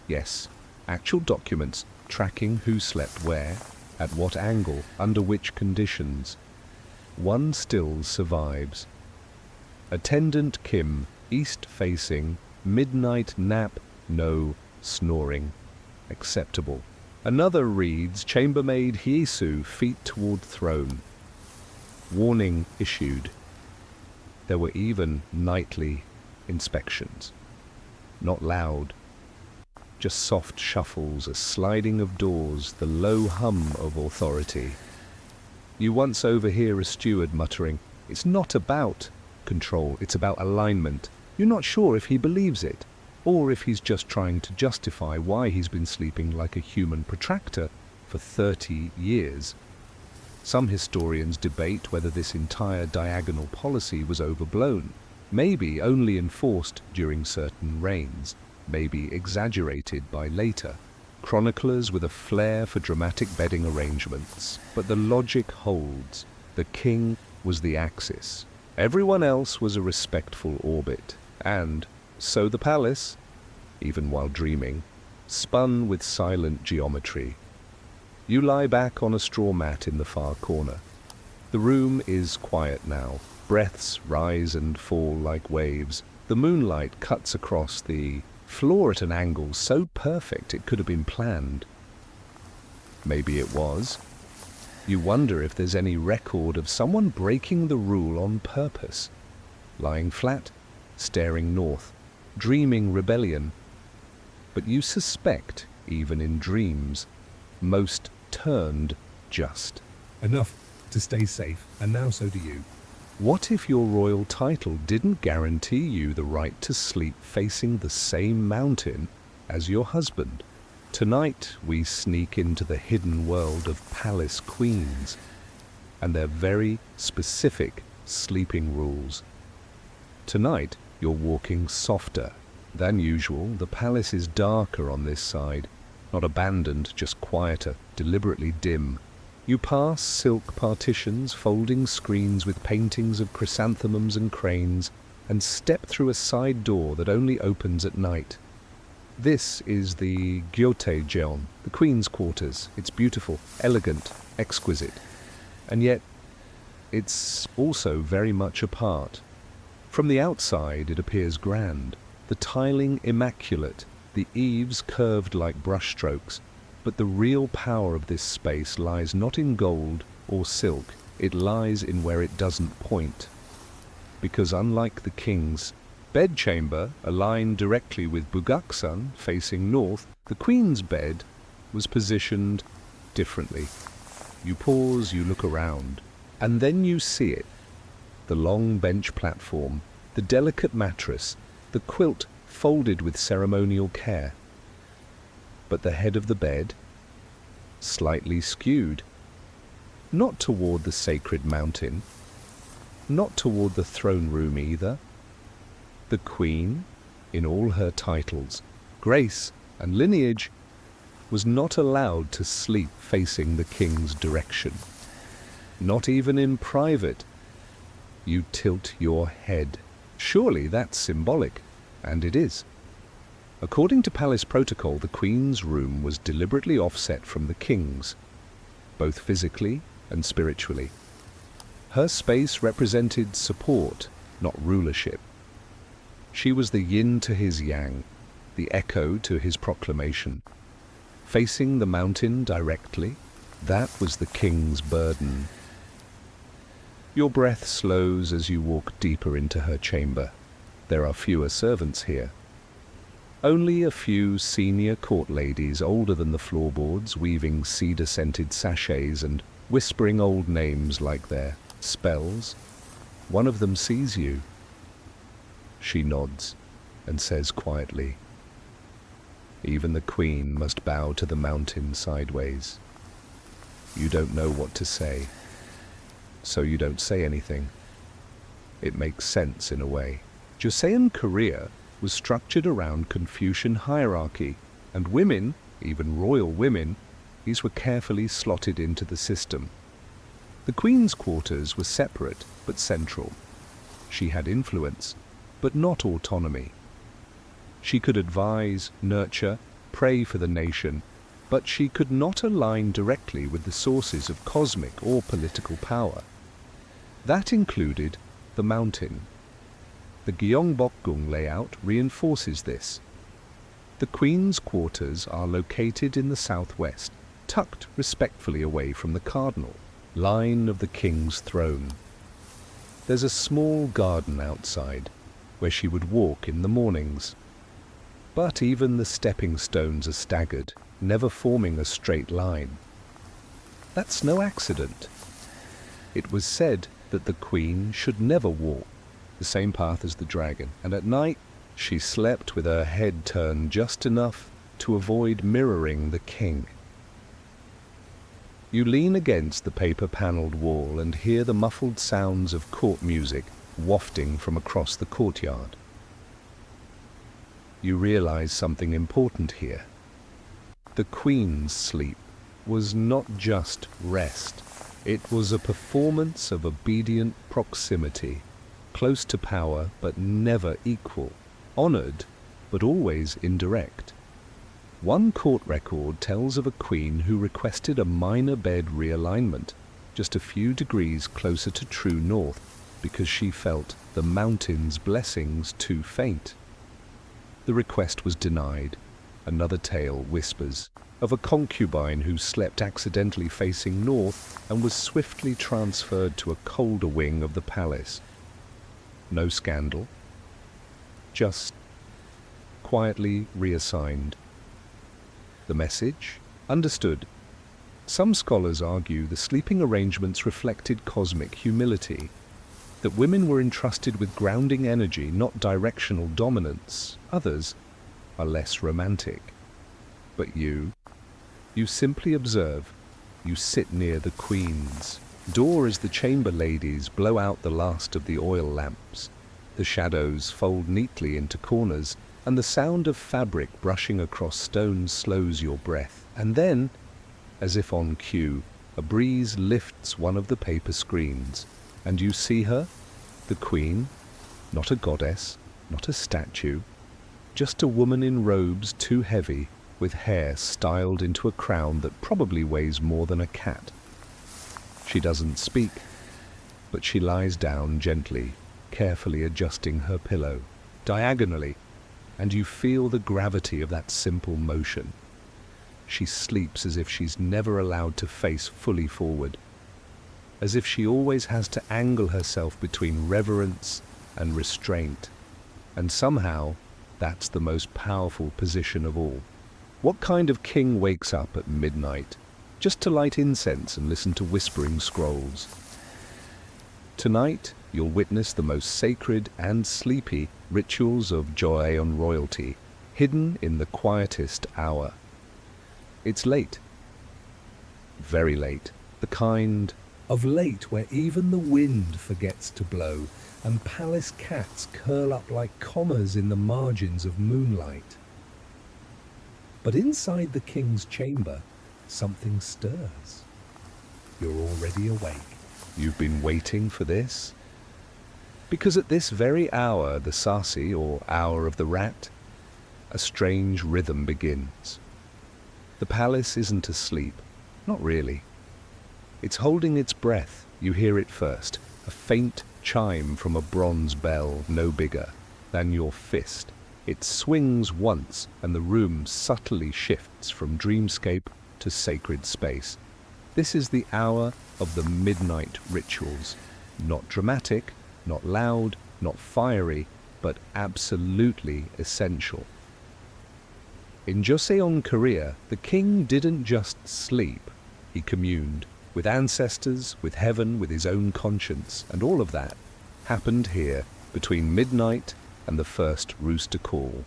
Yes, actual documents tracking who slept where, at what angle, under which conditions. One still survives. Attendant Kim, east-facing, midnight nap, no snoring. Acceptable. Another reads, chambermaid Hyesu, feet toward throne. Warning issued. There were even nightly inspections. Not loud, just soft shuffles, a sliding of doors, the low hum of authority. You once overhear a steward muttering, "It's not about control, it's about alignment." You're not sure if he believes it, or if he's just trying to justify why he's been sleeping like a human protractor for 30 years. Some historians debate whether this entire diagonal policy was overblown, maybe only enforced during certain reigns, maybe exaggerated by later. Chroniclers with a flair for dramatic bedding arrangements, but the logic holds. The king was the axis. Everyone else was a respectful orbit, and so the palace, even while dreaming, spun with silent geometry. You lie back on a straw mat in the far corner. The room is quiet now. Breaths rise and fall like waves. The moonlight cuts across the floor at an angle so perfect it could have been planned. Maybe it was. You wonder if there's any record of someone breaking the rule on purpose. Lying flat, staring north, dreaming rebellion. But you suspect, even in dreams, most turned just. Enough to stay safe, and now so do you. What if your royal title didn't guarantee you the right to sleep facing the same mountain as your husband? Tonight we sneak into the hidden world of palace queens and their very specific sleeping rules. Tonight you're walking softer than usual. The palace is darker on this side, not abandoned, just quieter, deliberately dim. You pass silk partitions, folding screens with paintings of chrysanthemums and cranes, and step through a side door that only opens at night. This is the Gyeongbokgung, the Queen's quarters. It's beautiful, elegant, exquisite. And yet, it's also very much apart. From the outside, it appears grand. The tiling immaculate, the eaves curved like brushstrokes. But the real power of this space lies not in gold or silk, it lies in where it doesn't point. Because unlike the king's bedchamber, aligned directly with Bugaksan, facing north, the queen's bed was positioned differently. You pause, you look around, and then you see it. The long bench platform, the delicate mattress, the quilt folded with ceremonial care. But the head of the bed, slightly skewed, not toward the sacred mountain, not toward the throne room either. The queen, in all her titles, grace and lineage, was not allowed to sleep facing the king's direction. Not even in private. You tilt your head. Surely that's symbolic, and it is. According to palace protocol, the Queen's room was deliberately offset from the King's, both physically and spiritually. Her space represented support, not rulership. She was the yin to his yang, the echo to his proclamation. Facing the mountain directly, that was the king's burden. Your breath slows as you walk deeper into her chamber. There are fewer servants here. Only a few senior court ladies older than the floorboards, weaving cedar-scented sachets and whispering old names like their spells. One of them sees you. She nods and says quietly, "Even the queen must bow to the mountain sideways." You don't know what to say, so you don't say anything. It makes sense in a way. Joseon Korea was structured around Confucian hierarchy, and women, even royal women, these were carefully slotted into the system. The queen's quarters were separate but central. She had influence, but not autonomy. She could advise, nurture, pray for the nation, but she could not align directly with the sources of cosmic or political power. That included the mountain. The Gyeongbokgung layout reinforces this. The Queen's quarters are located in the southwest, tucked respectfully away from the cardinal line of the king's throne. There's a small garden outside, where she would walk in the mornings. But even the stepping stones are staggered, never forming a straight line. That's no accident. It was said that the queen should never walk the same path as the dragon, and at night she slept with her head turned just enough to avoid mirroring the king. You lean against the paper-panelled wall and hear the muffled sounds of court music wafting from across the courtyard. You realize something important here. The queen's sleep was not just rest. It was a performance of obedient proximity, close to power but never equal, honored but always indirect. One court record tells of a queen who requested a minor bed realignment, just a few degrees closer to true north, because she felt the mountain's blessings too faint. The request was denied. Another tale whispers of a concubine who slept accidentally facing north and was swiftly transferred to a colder wing of the palace. No scandal, just quietly reassigned. The message? Understood. Some scholars argue the sleeping arrangements reflected cosmic humility, that women were entrusted with grounding energy, not directional dominance. Others are less romantic. But you simply observe. You sit near the queen's door as the chamber ladies blow out the last of the oil lamps. The shadows fold neatly into corners, and the sound of fabric brushing across stone slows your breath. And then, as if on cue, a breeze lifts one of the paper screens, and you see her, the queen, not a goddess, not a statue, just a woman in robes too heavy, with hair styled into a crown that probably weighs more than a cat. She doesn't speak, but she lies down gently, carefully adjusting her pillow, diagonally, and you feel the gravity of that simple motion. She sleeps as if she's never allowed to face fully forward, as if she always has to angle herself between reverence and restraint. And somehow, that's the most powerful position of all. What kind of king wakes up at midnight just to light incense and listen to whispering scrolls? Tonight, you'll witness the most sacred and sleepy rituals of Joseon royalty, hidden in the quietest hour. It's late. Very late. The kind of late where even the wind forgets to blow, and palace cats curl up like commas in the margins of moonlight. But inside the king's chamber, something stirs. You're already awake. You've been waiting for this? Because at this very hour, the Sasi, or hour of the rat, a strange rhythm begins. The palace isn't asleep. Not really. It's holding its breath. You hear it first, a faint chime from a bronze bell no bigger than your fist. It swings once, and the room subtly shifts from dreamscape to sacred space. This is the hour of the midnight rituals. Not dramatic, not loud, not fiery, but absolutely essential. In Joseon, Korea, the king didn't just sleep. He communed with ancestors, with heaven, with his own conscience, and all of that happened here between midnight and the first rooster call.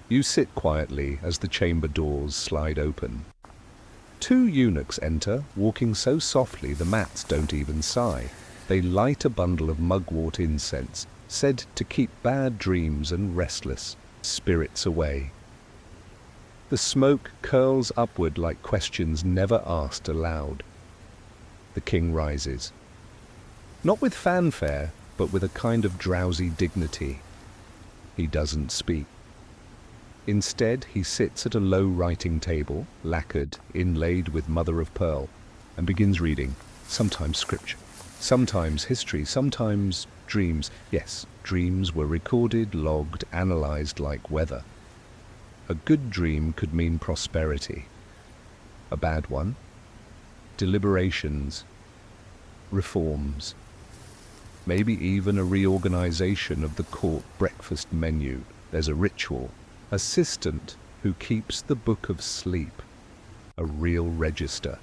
You sit quietly as the chamber doors slide open. Two eunuchs enter, walking so softly the mats don't even sigh. They light a bundle of mugwort incense, said to keep bad dreams and restless spirits away. The smoke curls upward like questions never asked aloud. The king rises. Not with fanfare, but with a kind of drowsy dignity. He doesn't speak. Instead, he sits at a low writing table, lacquered, inlaid with mother of pearl, and begins reading, sometimes scripture, sometimes history, sometimes dreams. Yes, dreams were recorded, logged, analyzed like weather. A good dream could mean prosperity. A bad one? Deliberations, reforms, maybe even a reorganization of the court breakfast menu. There's a ritual assistant who keeps the book of sleep, a real register,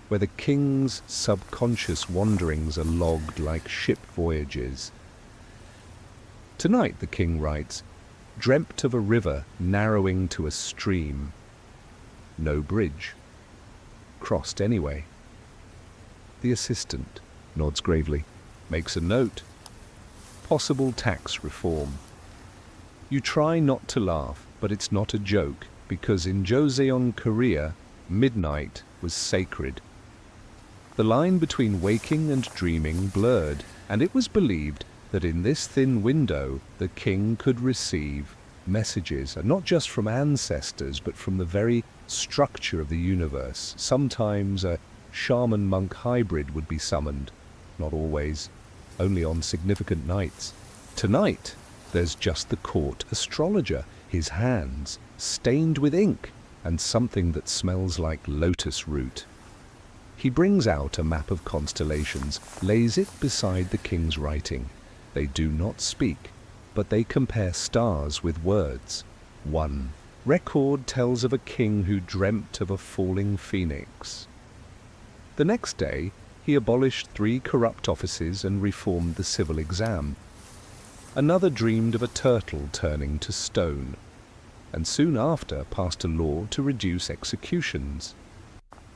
where the king's subconscious wanderings are logged like ship voyages. Tonight, the king writes, dreamt of a river narrowing to a stream. No bridge. Crossed anyway. The assistant nods gravely, makes a note. Possible tax reform. You try not to laugh, but it's not a joke, because in Joseon, Korea, midnight was sacred. The line between waking and dreaming blurred, and it was believed that in this thin window the king could receive messages, and not just from ancestors, but from the very structure of the universe. Sometimes a shaman-monk hybrid would be summoned, not always, only on significant nights. Tonight, there's just the court astrologer, his hands stained with ink, and something that smells like lotus root. He brings out a map of constellations, lays it beside the king's writing. They do not speak, but they compare stars with words. One record tells of a king who dreamt of a falling phoenix. The next day, he abolished 3 corrupt offices and reformed the civil exam. Another dreamed of a turtle turning to stone, and soon after passed a law to reduce executions.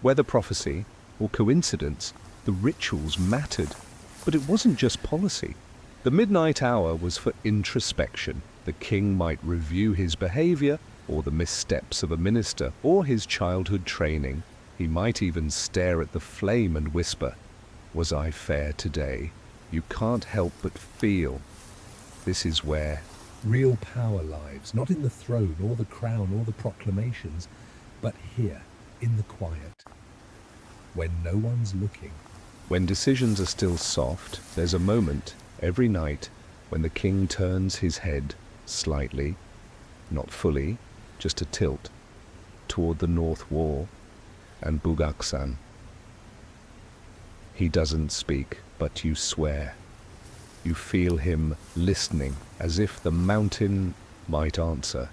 Whether prophecy or coincidence, the rituals mattered, but it wasn't just policy. The midnight hour was for introspection. The king might review his behavior, or the missteps of a minister, or his childhood training. He might even stare at the flame and whisper, "Was I fair today?" You can't help but feel. This is where real power lies, not in the throne or the crown or the proclamations, but here, in the quiet, when no one's looking. When decisions are still soft, there's a moment every night when the king turns his head slightly, not fully, just a tilt, toward the north wall and Bugaksan. He doesn't speak, but you swear. You feel him listening, as if the mountain might answer.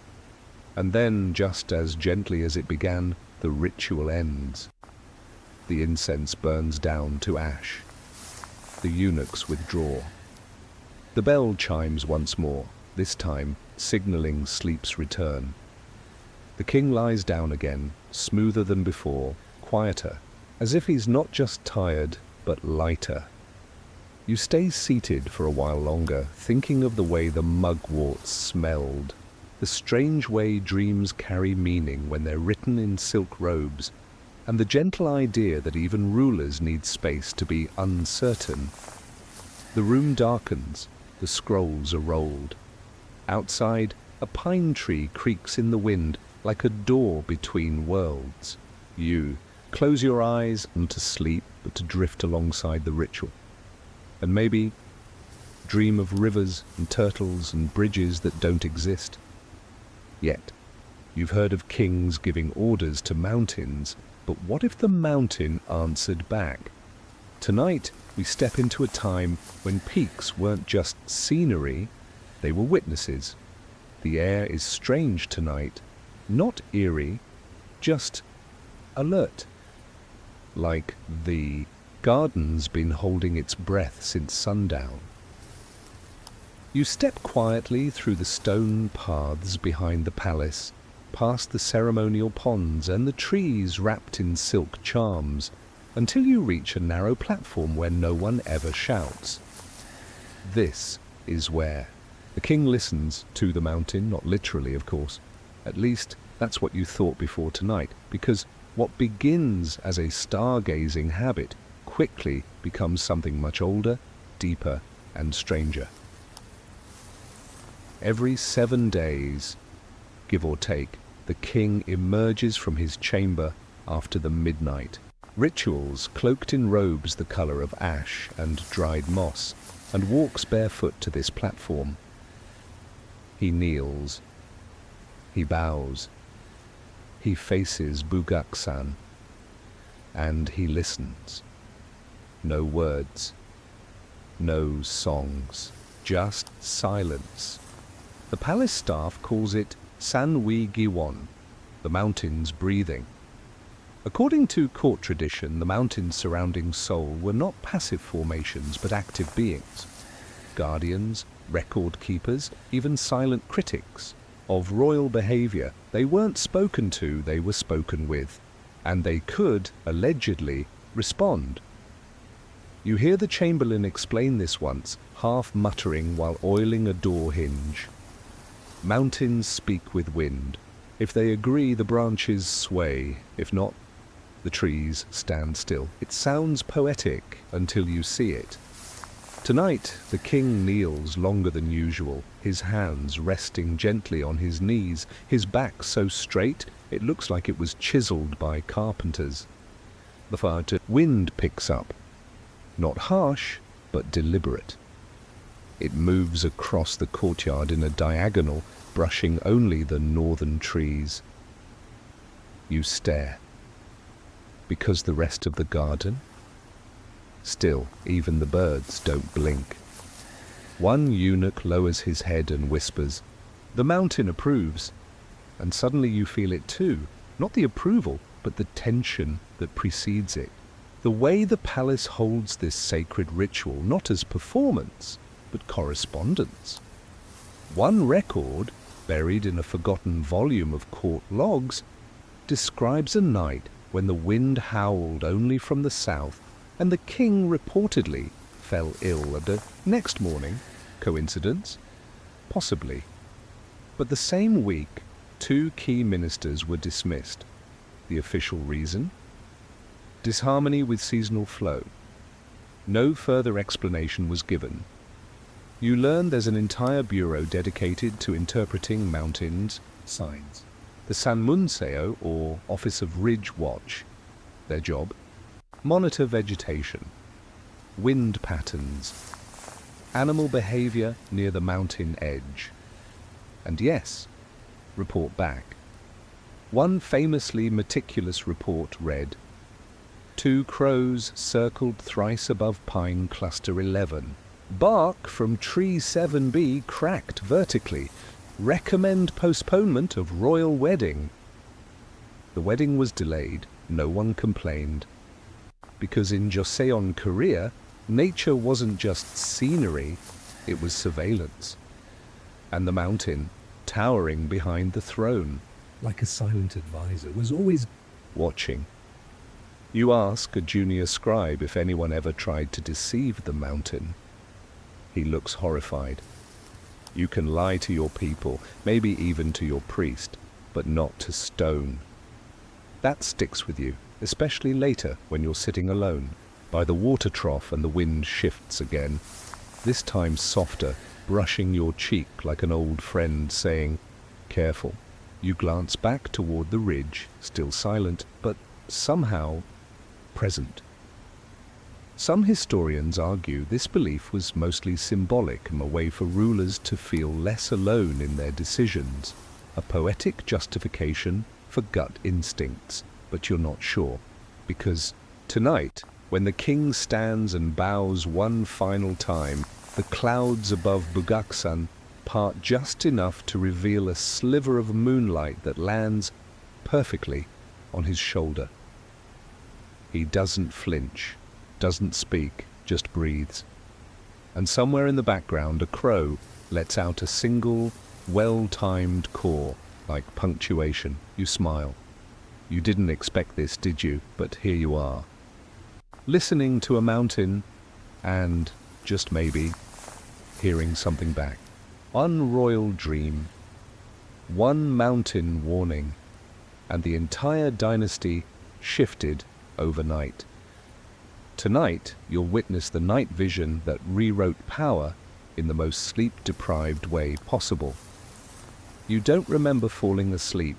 And then, just as gently as it began, the ritual ends. The incense burns down to ash. The eunuchs withdraw. The bell chimes once more, this time signaling sleep's return. The king lies down again, smoother than before, quieter, as if he's not just tired, but lighter. You stay seated for a while longer, thinking of the way the mugworts smelled, the strange way dreams carry meaning when they're written in silk robes, and the gentle idea that even rulers need space to be uncertain. The room darkens, the scrolls are rolled. Outside, a pine tree creaks in the wind like a door between worlds. You close your eyes, not to sleep, but to drift alongside the ritual. And maybe dream of rivers and turtles and bridges that don't exist. Yet, you've heard of kings giving orders to mountains, but what if the mountain answered back? Tonight, we step into a time when peaks weren't just scenery, they were witnesses. The air is strange tonight, not eerie, just alert. Like the garden's been holding its breath since sundown. You step quietly through the stone paths behind the palace, past the ceremonial ponds and the trees wrapped in silk charms, until you reach a narrow platform where no one ever shouts. This is where the king listens to the mountain, not literally, of course. At least, that's what you thought before tonight, because what begins as a stargazing habit quickly becomes something much older, deeper, and stranger. Every 7 days, give or take, the king emerges from his chamber after the midnight. Rituals cloaked in robes the color of ash and dried moss, and walks barefoot to this platform. He kneels. He bows. He faces Bugaksan. And he listens. No words. No songs. Just silence. The palace staff calls it Sanwi Giwon, the mountain's breathing. According to court tradition, the mountains surrounding Seoul were not passive formations but active beings. Guardians, record keepers, even silent critics of royal behavior. They weren't spoken to, they were spoken with, and they could, allegedly, respond. You hear the chamberlain explain this once, half muttering while oiling a door hinge. Mountains speak with wind. If they agree, the branches sway. If not, the trees stand still. It sounds poetic until you see it. Tonight, the king kneels longer than usual, his hands resting gently on his knees, his back so straight it looks like it was chiseled by carpenters. The wind picks up. Not harsh, but deliberate. It moves across the courtyard in a diagonal, brushing only the northern trees. You stare. Because the rest of the garden? Still, even the birds don't blink. One eunuch lowers his head and whispers, "The mountain approves." And suddenly you feel it too. Not the approval, but the tension that precedes it. The way the palace holds this sacred ritual, not as performance, but correspondence. One record, buried in a forgotten volume of court logs, describes a night when the wind howled only from the south and the king reportedly fell ill, and the next morning, coincidence? Possibly. But the same week, 2 key ministers were dismissed. The official reason? Disharmony with seasonal flow. No further explanation was given. You learn there's an entire bureau dedicated to interpreting mountains' signs. The Sanmunseo, or Office of Ridge Watch. Their job? Monitor vegetation, wind patterns, animal behavior near the mountain edge. And yes, report back. One famously meticulous report read, 2 crows circled thrice above pine cluster 11. Bark from tree 7B cracked vertically. Recommend postponement of royal wedding. The wedding was delayed. No one complained. Because in Joseon, Korea, nature wasn't just scenery, it was surveillance. And the mountain, towering behind the throne, like a silent advisor, was always watching. You ask a junior scribe if anyone ever tried to deceive the mountain. He looks horrified. You can lie to your people, maybe even to your priest, but not to stone. That sticks with you, especially later when you're sitting alone by the water trough and the wind shifts again, this time softer, brushing your cheek like an old friend saying, "Careful." You glance back toward the ridge, still silent, but somehow present. Some historians argue this belief was mostly symbolic and a way for rulers to feel less alone in their decisions. a poetic justification for gut instincts, but you're not sure. Because tonight, when the king stands and bows one final time, the clouds above Bugaksan part just enough to reveal a sliver of moonlight that lands perfectly on his shoulder. He doesn't flinch, doesn't speak, just breathes. And somewhere in the background, a crow lets out a single, well-timed caw, like punctuation. You smile. You didn't expect this, did you? But here you are, listening to a mountain and, just maybe, hearing something back. One royal dream, one mountain warning, and the entire dynasty shifted overnight. Tonight, you'll witness the night vision that rewrote power in the most sleep-deprived way possible. You don't remember falling asleep.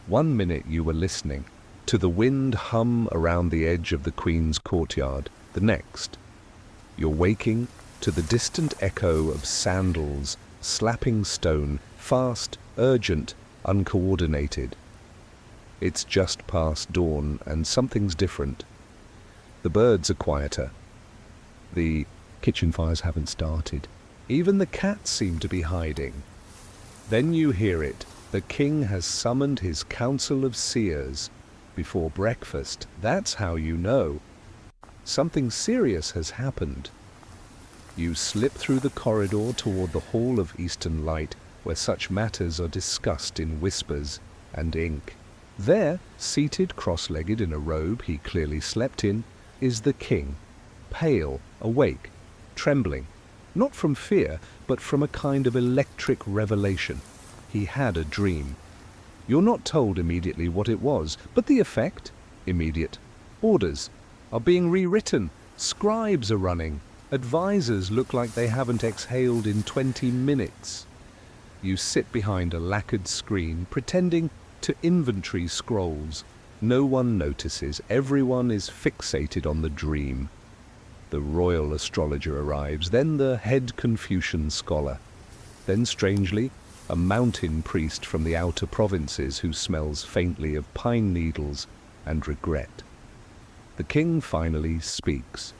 1 minute you were listening to the wind hum around the edge of the Queen's courtyard. The next, you're waking to the distant echo of sandals slapping stone, fast, urgent, uncoordinated. It's just past dawn and something's different. The birds are quieter. The kitchen fires haven't started. Even the cats seem to be hiding. Then you hear it. The king has summoned his council of seers before breakfast. That's how you know. Something serious has happened. You slip through the corridor toward the Hall of Eastern Light, where such matters are discussed in whispers and ink. There, seated cross-legged in a robe he clearly slept in, is the king, pale, awake, trembling, not from fear, but from a kind of electric revelation. He had a dream. You're not told immediately what it was, but the effect, immediate. Orders are being rewritten, scribes are running, advisors look like they haven't exhaled in 20 minutes. You sit behind a lacquered screen, pretending to inventory scrolls. No one notices. Everyone is fixated on the dream. The royal astrologer arrives, then the head Confucian scholar. Then, strangely, a mountain priest from the outer provinces who smells faintly of pine needles and regret. The king finally speaks.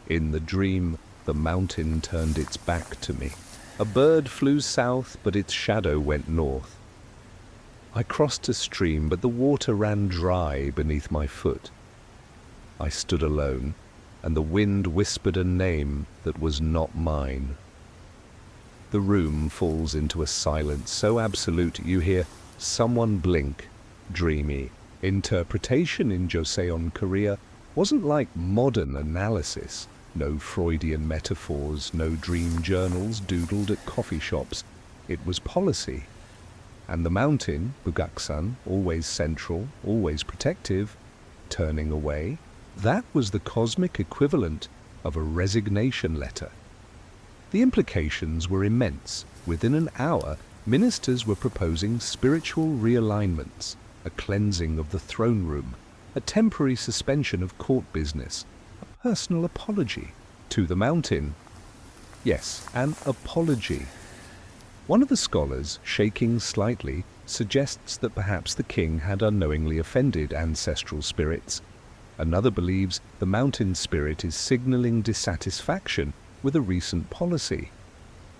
In the dream, the mountain turned its back to me. A bird flew south, but its shadow went north. I crossed a stream, but the water ran dry beneath my foot. I stood alone, and the wind whispered a name that was not mine. The room falls into a silence so absolute you hear someone blink, dreamy. Interpretation in Joseon Korea wasn't like modern analysis. No Freudian metaphors, no dream journals doodled at coffee shops. It was policy. And the mountain, Bugaksan, always central, always protective, turning away, that was the cosmic equivalent of a resignation letter. The implications were immense. Within an hour, ministers were proposing spiritual realignments, a cleansing of the throne room, a temporary suspension of court business, a personal apology to the mountain. Yes, an apology. One of the scholars, shaking slightly, suggests that perhaps the king had unknowingly offended ancestral spirits. Another believes the mountain spirit is signaling dissatisfaction with a recent policy.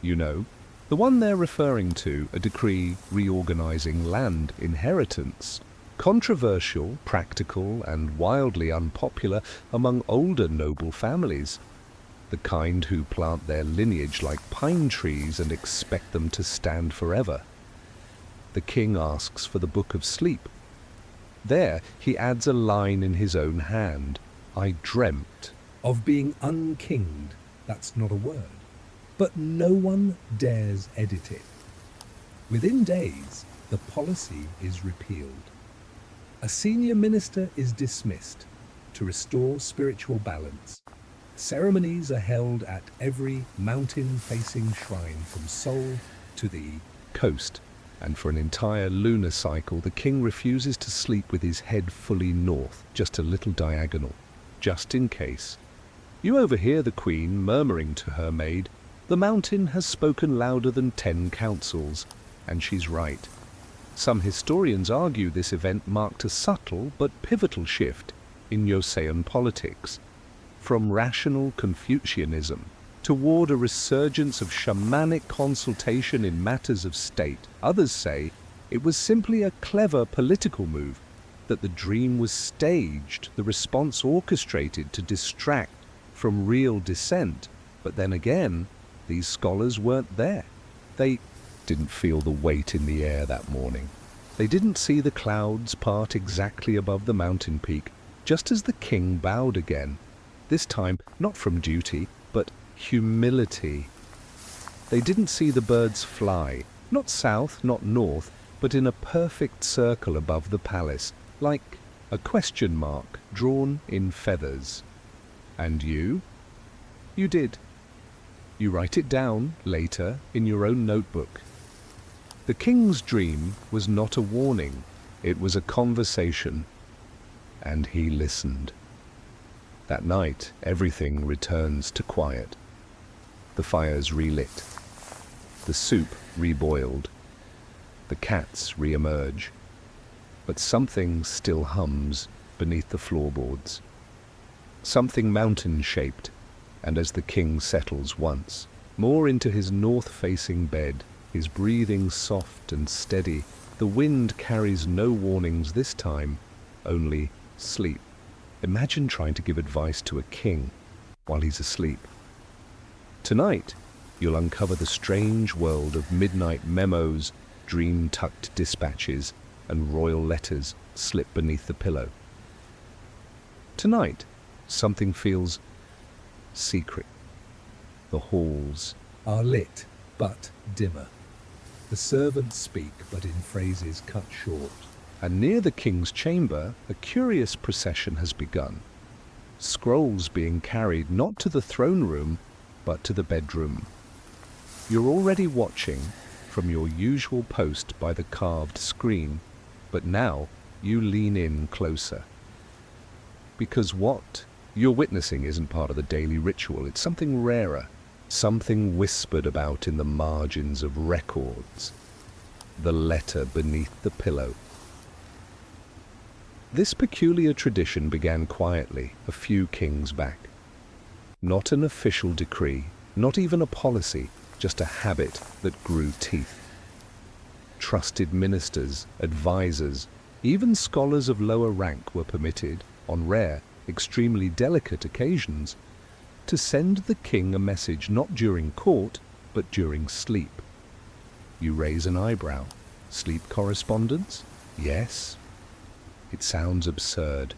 You know, the one they're referring to, a decree reorganizing land inheritance. Controversial, practical, and wildly unpopular among older noble families. The kind who plant their lineage like pine trees and expect them to stand forever. The king asks for the Book of Sleep. There he adds a line in his own hand. I dreamt of being unkinged. That's not a word. But no one dares edit it. Within days, the policy is repealed. A senior minister is dismissed to restore spiritual balance. Ceremonies are held at every mountain-facing shrine from Seoul to the coast, and for an entire lunar cycle the king refuses to sleep with his head fully north, just a little diagonal, just in case. You overhear the queen murmuring to her maid, "The mountain has spoken louder than 10 councils," and she's right. Some historians argue this event marked a subtle but pivotal shift in Joseon politics, from rational Confucianism toward a resurgence of shamanic consultation in matters of state. Others say it was simply a clever political move, that the dream was staged, the response orchestrated to distract from real dissent. But then again, these scholars weren't there. They didn't feel the weight in the air that morning. They didn't see the clouds part exactly above the mountain peak, just as the king bowed again, this time not from duty, but humility. They didn't see the birds fly, not south, not north, but in a perfect circle above the palace, like a question mark drawn in feathers. And you? You did. You write it down later in your own notebook. The king's dream was not a warning, it was a conversation, and he listened. That night, everything returns to quiet. The fires relit, the soup reboiled, the cats re-emerge, but something still hums beneath the floorboards. Something mountain-shaped, and as the king settles once more into his north-facing bed, his breathing soft and steady, the wind carries no warnings this time, only sleep. Imagine trying to give advice to a king while he's asleep. Tonight, you'll uncover the strange world of midnight memos, dream-tucked dispatches, and royal letters slip beneath the pillow. Tonight, something feels secret. The halls are lit, but dimmer. The servants speak, but in phrases cut short. And near the king's chamber, a curious procession has begun. Scrolls being carried not to the throne room, but to the bedroom. You're already watching from your usual post by the carved screen, but now you lean in closer. Because what you're witnessing isn't part of the daily ritual, it's something rarer, something whispered about in the margins of records. The letter beneath the pillow. This peculiar tradition began quietly a few kings back. Not an official decree, not even a policy, just a habit that grew teeth. Trusted ministers, advisors, even scholars of lower rank were permitted, on rare, extremely delicate occasions, to send the king a message not during court, but during sleep. You raise an eyebrow. Sleep correspondence? Yes. It sounds absurd.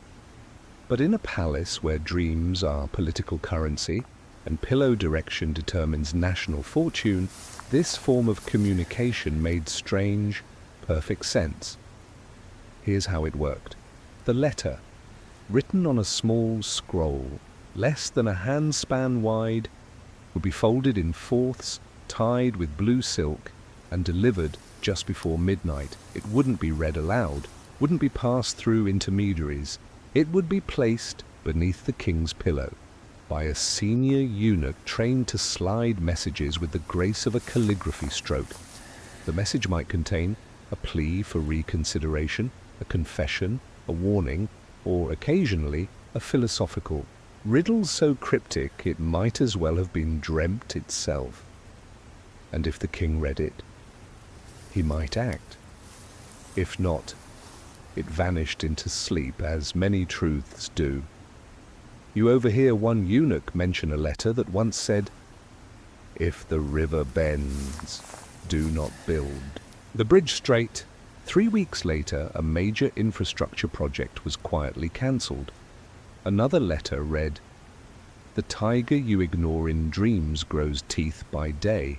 But in a palace where dreams are political currency and pillow direction determines national fortune, this form of communication made strange, perfect sense. Here's how it worked. The letter, written on a small scroll, less than a handspan wide, would be folded in fourths, tied with blue silk, and delivered just before midnight. It wouldn't be read aloud, wouldn't be passed through intermediaries. It would be placed beneath the king's pillow by a senior eunuch trained to slide messages with the grace of a calligraphy stroke. The message might contain a plea for reconsideration, a confession, a warning, or occasionally a philosophical riddle so cryptic it might as well have been dreamt itself. And if the king read it, he might act. If not, it vanished into sleep, as many truths do. You overhear one eunuch mention a letter that once said, "If the river bends, do not build." The bridge straight. 3 weeks later, a major infrastructure project was quietly cancelled. Another letter read, "The tiger you ignore in dreams grows teeth by day."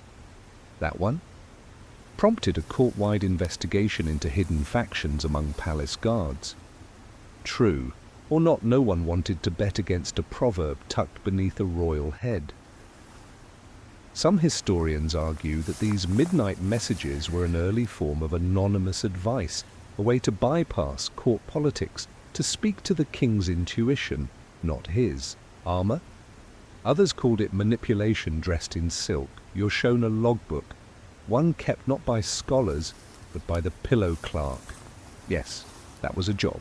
That one prompted a court-wide investigation into hidden factions among palace guards. True or not, no one wanted to bet against a proverb tucked beneath a royal head. Some historians argue that these midnight messages were an early form of anonymous advice, a way to bypass court politics, to speak to the king's intuition, not his. Armor? Others called it manipulation dressed in silk. You're shown a logbook, one kept not by scholars, but by the pillow clerk. Yes, that was a job.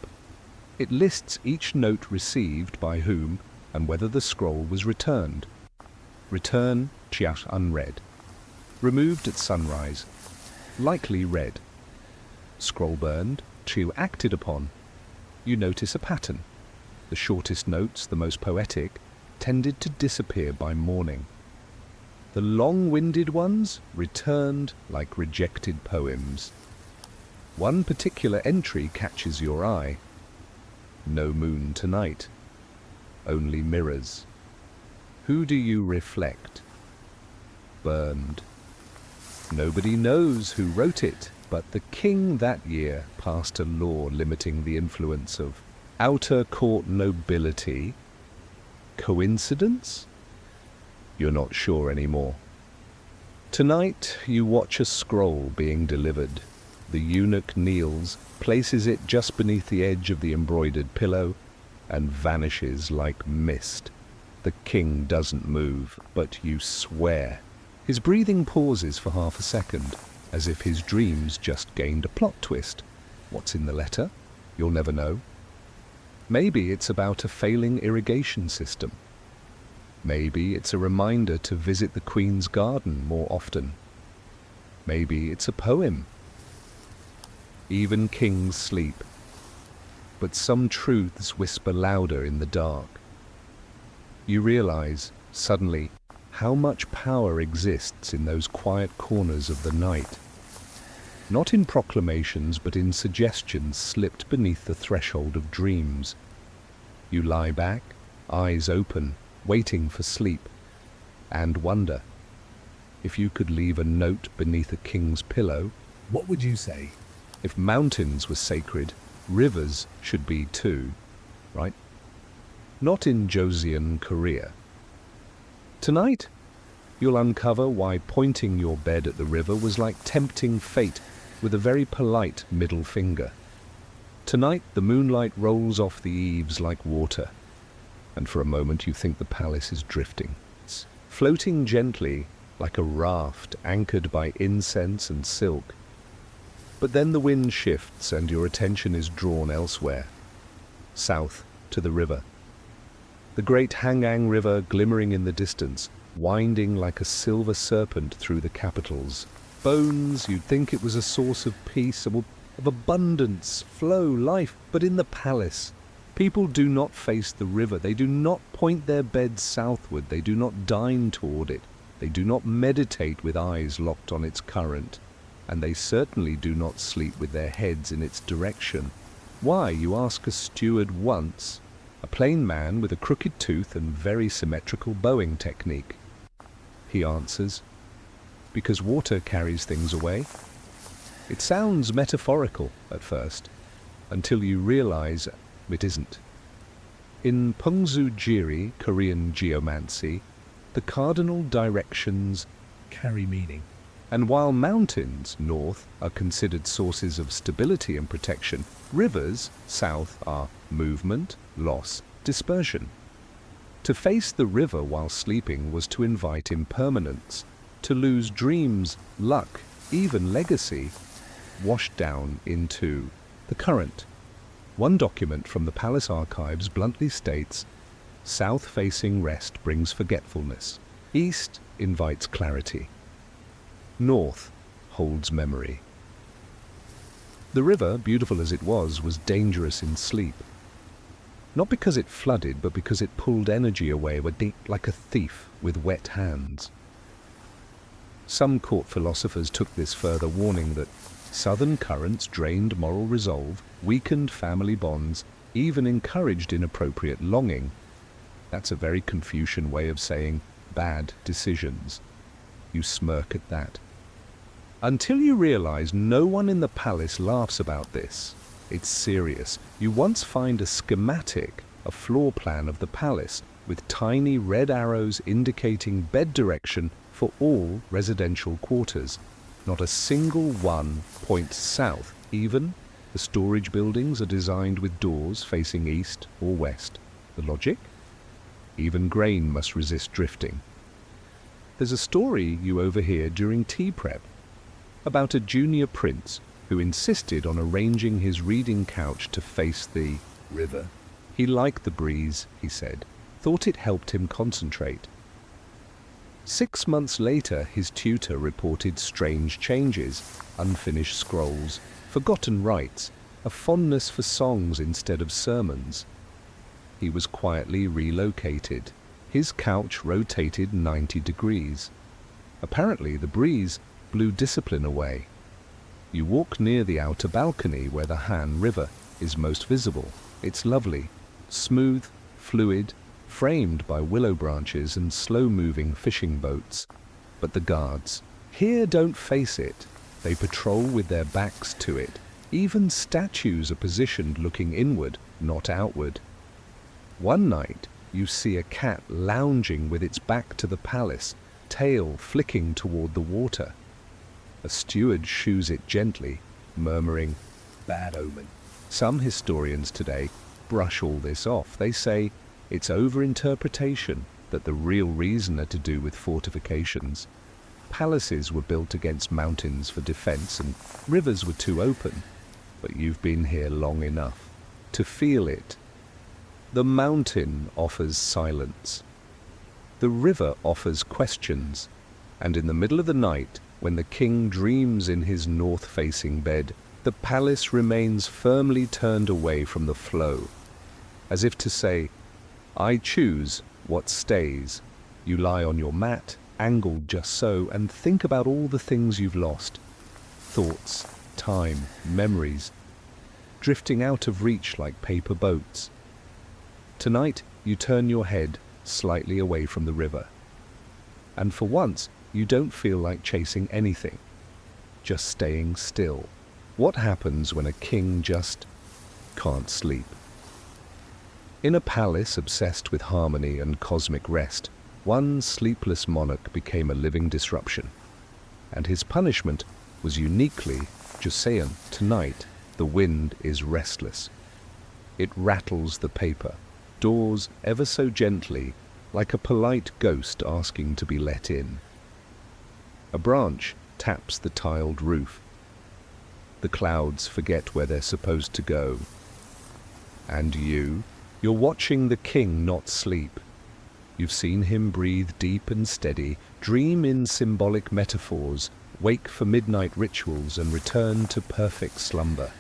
It lists each note received by whom and whether the scroll was returned. Return, chiach unread. Removed at sunrise. Likely read. Scroll burned, chiu acted upon. You notice a pattern. The shortest notes, the most poetic, tended to disappear by morning. The long-winded ones returned like rejected poems. One particular entry catches your eye. No moon tonight. Only mirrors. Who do you reflect? Burned. Nobody knows who wrote it, but the king that year passed a law limiting the influence of outer court nobility. Coincidence? You're not sure anymore. Tonight you watch a scroll being delivered. The eunuch kneels, places it just beneath the edge of the embroidered pillow, and vanishes like mist. The king doesn't move, but you swear. His breathing pauses for half a second, as if his dreams just gained a plot twist. What's in the letter? You'll never know. Maybe it's about a failing irrigation system. Maybe it's a reminder to visit the Queen's garden more often. Maybe it's a poem. Even kings sleep. But some truths whisper louder in the dark. You realize, suddenly, how much power exists in those quiet corners of the night. Not in proclamations, but in suggestions slipped beneath the threshold of dreams. You lie back, eyes open, waiting for sleep, and wonder, if you could leave a note beneath a king's pillow, What would you say? if mountains were sacred, rivers should be too, right? Not in Joseon, Korea. Tonight, you'll uncover why pointing your bed at the river was like tempting fate with a very polite middle finger. Tonight, the moonlight rolls off the eaves like water, and for a moment you think the palace is drifting. It's floating gently like a raft anchored by incense and silk. But then the wind shifts and your attention is drawn elsewhere, south to the river. The great Hangang River glimmering in the distance, winding like a silver serpent through the capitals. Bones, you'd think it was a source of peace, of abundance, flow, life. But in the palace, people do not face the river. They do not point their beds southward. They do not dine toward it. They do not meditate with eyes locked on its current. And they certainly do not sleep with their heads in its direction. Why, you ask a steward once, a plain man with a crooked tooth and very symmetrical bowing technique. He answers, because water carries things away. It sounds metaphorical at first, until you realize it isn't. In Pungsu Jiri, Korean geomancy, the cardinal directions Carry meaning. and while mountains, north, are considered sources of stability and protection, rivers, south, are movement, loss, dispersion. To face the river while sleeping was to invite impermanence, to lose dreams, luck, even legacy, washed down into the current. One document from the palace archives bluntly states, south-facing rest brings forgetfulness. East invites clarity. North holds memory. The river, beautiful as it was dangerous in sleep. Not because it flooded, but because it pulled energy away like a thief with wet hands. Some court philosophers took this further, warning that southern currents drained moral resolve, weakened family bonds, even encouraged inappropriate longing. That's a very Confucian way of saying bad decisions. You smirk at that. Until you realize no one in the palace laughs about this. It's serious. You once find a schematic, a floor plan of the palace, with tiny red arrows indicating bed direction for all residential quarters. Not a single one points south. Even the storage buildings are designed with doors facing east or west. The logic? Even grain must resist drifting. There's a story you overhear during tea prep about a junior prince who insisted on arranging his reading couch to face the river. He liked the breeze, he said, thought it helped him concentrate. 6 months later, his tutor reported strange changes, unfinished scrolls, forgotten rites, a fondness for songs instead of sermons. He was quietly relocated. His couch rotated 90 degrees. Apparently, the breeze blew discipline away. You walk near the outer balcony where the Han River is most visible. It's lovely, smooth, fluid, framed by willow branches and slow-moving fishing boats. But the guards here don't face it. They patrol with their backs to it. Even statues are positioned looking inward, not outward. One night, you see a cat lounging with its back to the palace, tail flicking toward the water. A steward shoos it gently, murmuring, Bad omen. Some historians today brush all this off. They say it's overinterpretation, that the real reason are to do with fortifications. Palaces were built against mountains for defense and rivers were too open. But you've been here long enough to feel it. The mountain offers silence. The river offers questions. And in the middle of the night, when the king dreams in his north-facing bed, the palace remains firmly turned away from the flow, as if to say, I choose what stays. You lie on your mat, angled just so, and think about all the things you've lost. Thoughts, time, memories, drifting out of reach like paper boats. Tonight, you turn your head slightly away from the river. And for once, you don't feel like chasing anything, just staying still. What happens when a king just can't sleep? In a palace obsessed with harmony and cosmic rest, one sleepless monarch became a living disruption. And his punishment was uniquely Joseon. Tonight, the wind is restless. It rattles the paper, doors ever so gently, like a polite ghost asking to be let in. A branch taps the tiled roof. The clouds forget where they're supposed to go. And you're watching the king not sleep. You've seen him breathe deep and steady, dream in symbolic metaphors, wake for midnight rituals and return to perfect slumber.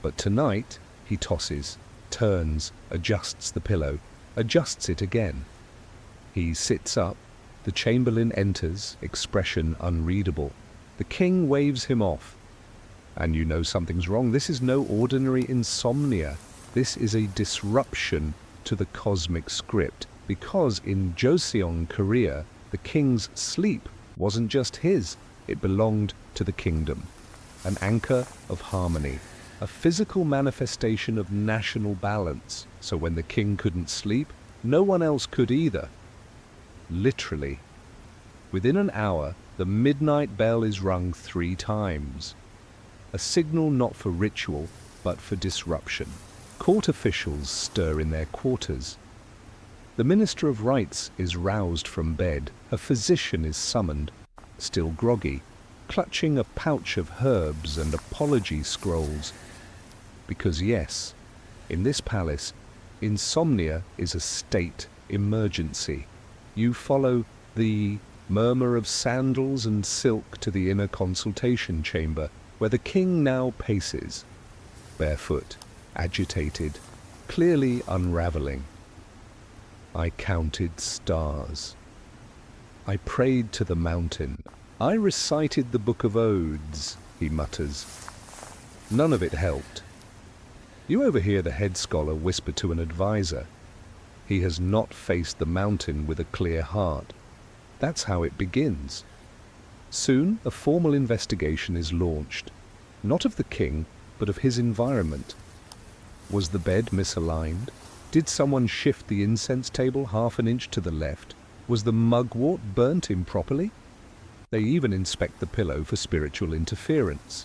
But tonight, he tosses, turns, adjusts the pillow, adjusts it again. He sits up. The chamberlain enters, expression unreadable. The king waves him off. And you know something's wrong. This is no ordinary insomnia. This is a disruption to the cosmic script, because in Joseon, Korea, the king's sleep wasn't just his. It belonged to the kingdom. An anchor of harmony, a physical manifestation of national balance. So when the king couldn't sleep, no one else could either. Literally. Within an hour, the midnight bell is rung 3 times. A signal not for ritual, but for disruption. Court officials stir in their quarters. The Minister of Rites is roused from bed. A physician is summoned, still groggy, clutching a pouch of herbs and apology scrolls. Because yes, in this palace, insomnia is a state emergency. You follow the murmur of sandals and silk to the inner consultation chamber, where the king now paces, barefoot, agitated, clearly unraveling. I counted stars. I prayed to the mountain. I recited the book of odes, he mutters. None of it helped. You overhear the head scholar whisper to an advisor. He has not faced the mountain with a clear heart. That's how it begins. Soon, a formal investigation is launched, not of the king, but of his environment. Was the bed misaligned? Did someone shift the incense table half an inch to the left? Was the mugwort burnt improperly? They even inspect the pillow for spiritual interference.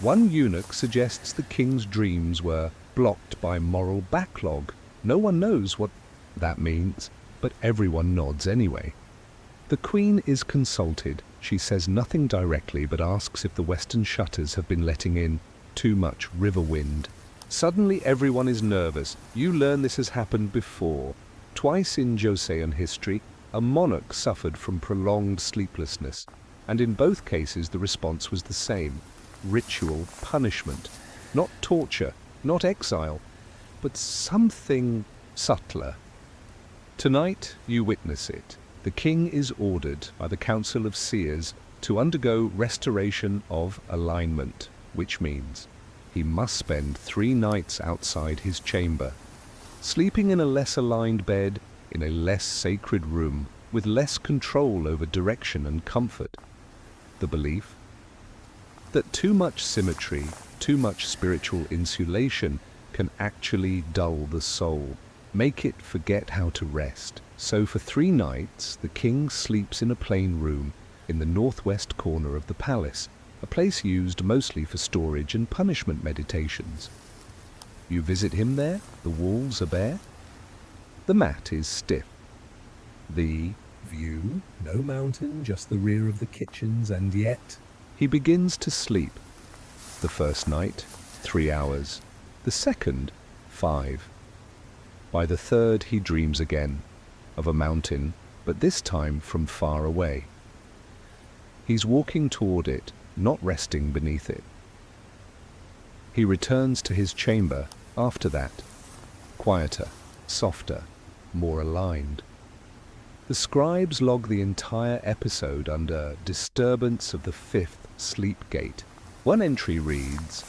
One eunuch suggests the king's dreams were blocked by moral backlog. No one knows what that means, but everyone nods anyway. The queen is consulted. She says nothing directly but asks if the western shutters have been letting in too much river wind. Suddenly everyone is nervous. You learn this has happened before. Twice in Joseon history, a monarch suffered from prolonged sleeplessness, and in both cases the response was the same: ritual punishment. Not torture, not exile, but something subtler. Tonight you witness it. The king is ordered by the Council of Seers to undergo restoration of alignment, which means he must spend 3 nights outside his chamber, sleeping in a less aligned bed, in a less sacred room, with less control over direction and comfort. The belief that too much symmetry, too much spiritual insulation can actually dull the soul, make it forget how to rest. So for 3 nights, the king sleeps in a plain room in the northwest corner of the palace, a place used mostly for storage and punishment meditations. You visit him there, the walls are bare. The mat is stiff. The View, no mountain, just the rear of the kitchens, and yet he begins to sleep. The first night, 3 hours. The second, 5. By the third he dreams again, of a mountain, but this time from far away. He's walking toward it, not resting beneath it. He returns to his chamber after that, quieter, softer, more aligned. The scribes log the entire episode under disturbance of the 5th sleep gate. One entry reads,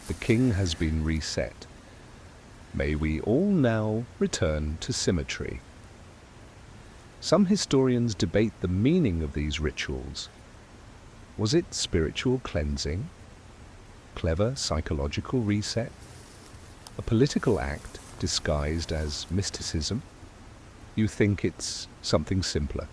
"The king has been reset. May we all now return to symmetry." Some historians debate the meaning of these rituals. Was it spiritual cleansing? Clever psychological reset? A political act disguised as mysticism? You think it's something simpler.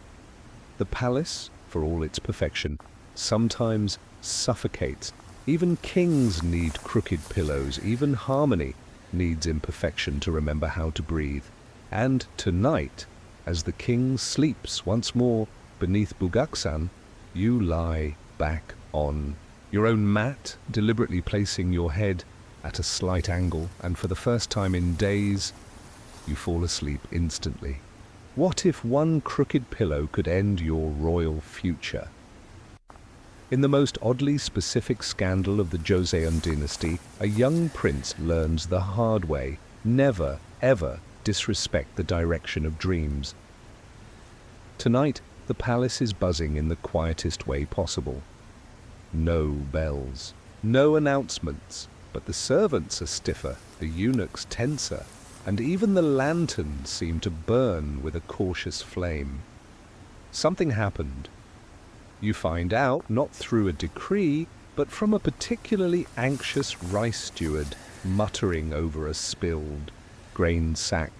The palace, for all its perfection, sometimes suffocates. Even kings need crooked pillows. Even harmony needs imperfection to remember how to breathe. And tonight, as the king sleeps once more beneath Bugaksan, you lie back on your own mat, deliberately placing your head at a slight angle, and for the first time in days, you fall asleep instantly. What if one crooked pillow could end your royal future? In the most oddly specific scandal of the Joseon Dynasty, a young prince learns the hard way: never, ever disrespect the direction of dreams. Tonight, the palace is buzzing in the quietest way possible. No bells, no announcements, but the servants are stiffer, the eunuchs tenser, and even the lanterns seem to burn with a cautious flame. Something happened. You find out not through a decree, but from a particularly anxious rice steward muttering over a spilled grain sack.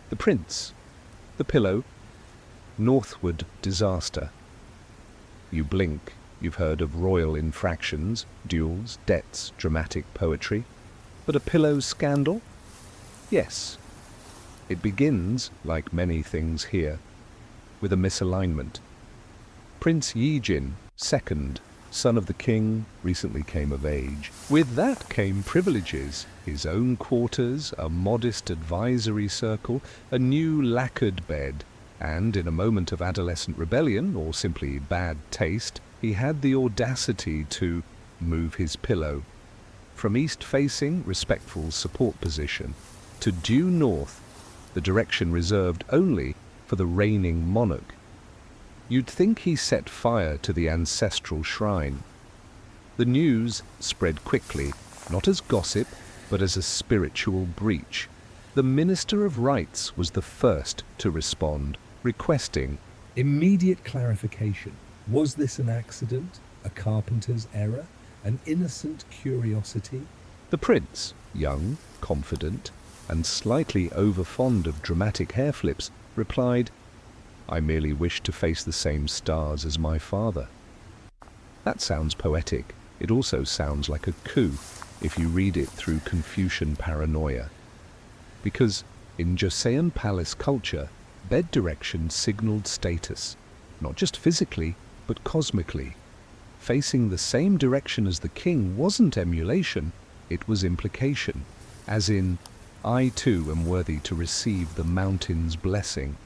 The prince, the pillow, northward disaster. You blink. You've heard of royal infractions, duels, debts, dramatic poetry. But a pillow scandal? Yes. It begins, like many things here, with a misalignment. Prince Yijin, second, son of the king, recently came of age. With that came privileges, his own quarters, a modest advisory circle, a new lacquered bed, and in a moment of adolescent rebellion, or simply bad taste, he had the audacity to move his pillow from east-facing, respectful support position to due north, the direction reserved only for the reigning monarch. You'd think he set fire to the ancestral shrine. The news spread quickly, not as gossip, but as a spiritual breach. The Minister of Rites was the first to respond, requesting immediate clarification. Was this an accident, a carpenter's error, an innocent curiosity? The prince, young, confident, and slightly overfond of dramatic hair flips, replied, "I merely wish to face the same stars as my father." That sounds poetic. It also sounds like a coup if you read it through Confucian paranoia. Because in Joseon Palace culture, bed direction signaled status, not just physically, but cosmically. Facing the same direction as the king wasn't emulation, it was implication, as in, I too am worthy to receive the mountain's blessing.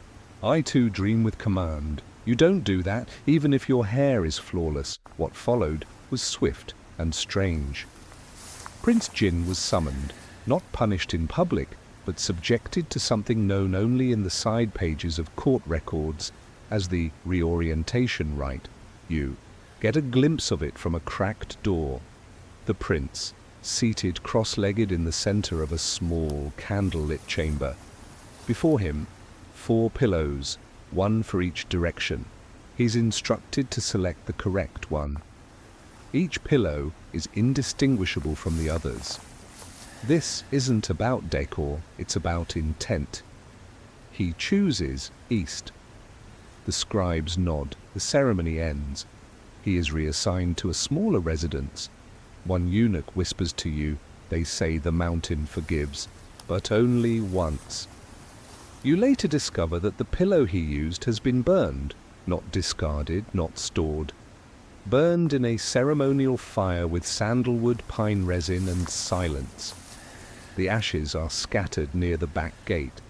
I too dream with command. You don't do that, even if your hair is flawless. What followed was swift and strange. Prince Jin was summoned, not punished in public, but subjected to something known only in the side pages of court records as the reorientation rite. You get a glimpse of it from a cracked door. The prince, seated cross-legged in the center of a small, candle-lit chamber. Before him, 4 pillows, one for each direction. He's instructed to select the correct one. Each pillow is indistinguishable from the others. This isn't about decor, it's about intent. He chooses east. The scribes nod, the ceremony ends. He is reassigned to a smaller residence. One eunuch whispers to you, they say the mountain forgives, but only once. You later discover that the pillow he used has been burned, not discarded, not stored. Burned in a ceremonial fire with sandalwood, pine resin, and silence. The ashes are scattered near the back gate.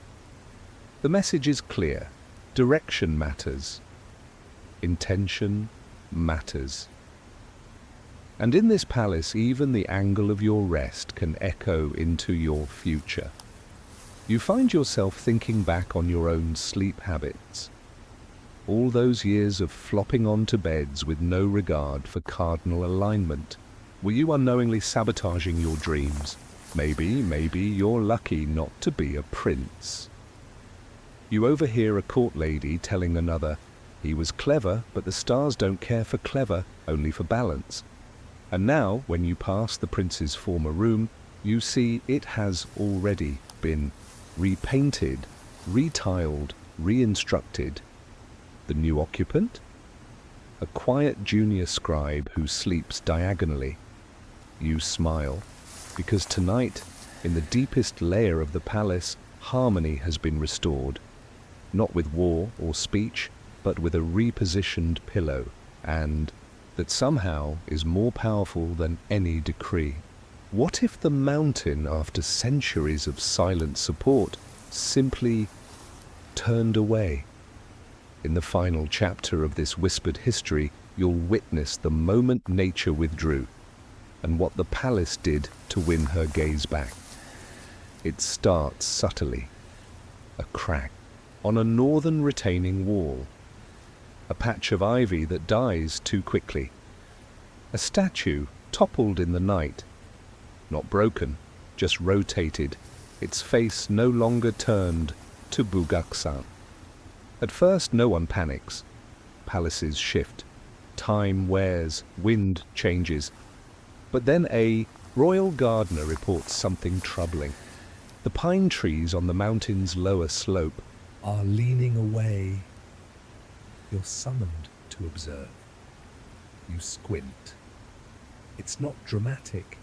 The message is clear. Direction matters. Intention matters. And in this palace, even the angle of your rest can echo into your future. You find yourself thinking back on your own sleep habits. All those years of flopping onto beds with no regard for cardinal alignment. Were you unknowingly sabotaging your dreams? Maybe you're lucky not to be a prince. You overhear a court lady telling another, he was clever, but the stars don't care for clever, only for balance. And now, when you pass the prince's former room, you see it has already been repainted, retiled, reinstructed. The new occupant? A quiet junior scribe who sleeps diagonally. You smile, because tonight, in the deepest layer of the palace, harmony has been restored. Not with war or speech, but with a repositioned pillow, and that somehow is more powerful than any decree. What if the mountain, after centuries of silent support, simply turned away? In the final chapter of this whispered history, you'll witness the moment nature withdrew, and what the palace did to win her gaze back. It starts subtly. A crack on a northern retaining wall. A patch of ivy that dies too quickly. A statue toppled in the night. Not broken, just rotated, its face no longer turned to Bugaksan. At first no one panics. Palaces shift. Time wears, wind changes. But then a royal gardener reports something troubling. The pine trees on the mountain's lower slope are leaning away. You're summoned to observe. You squint. It's not dramatic,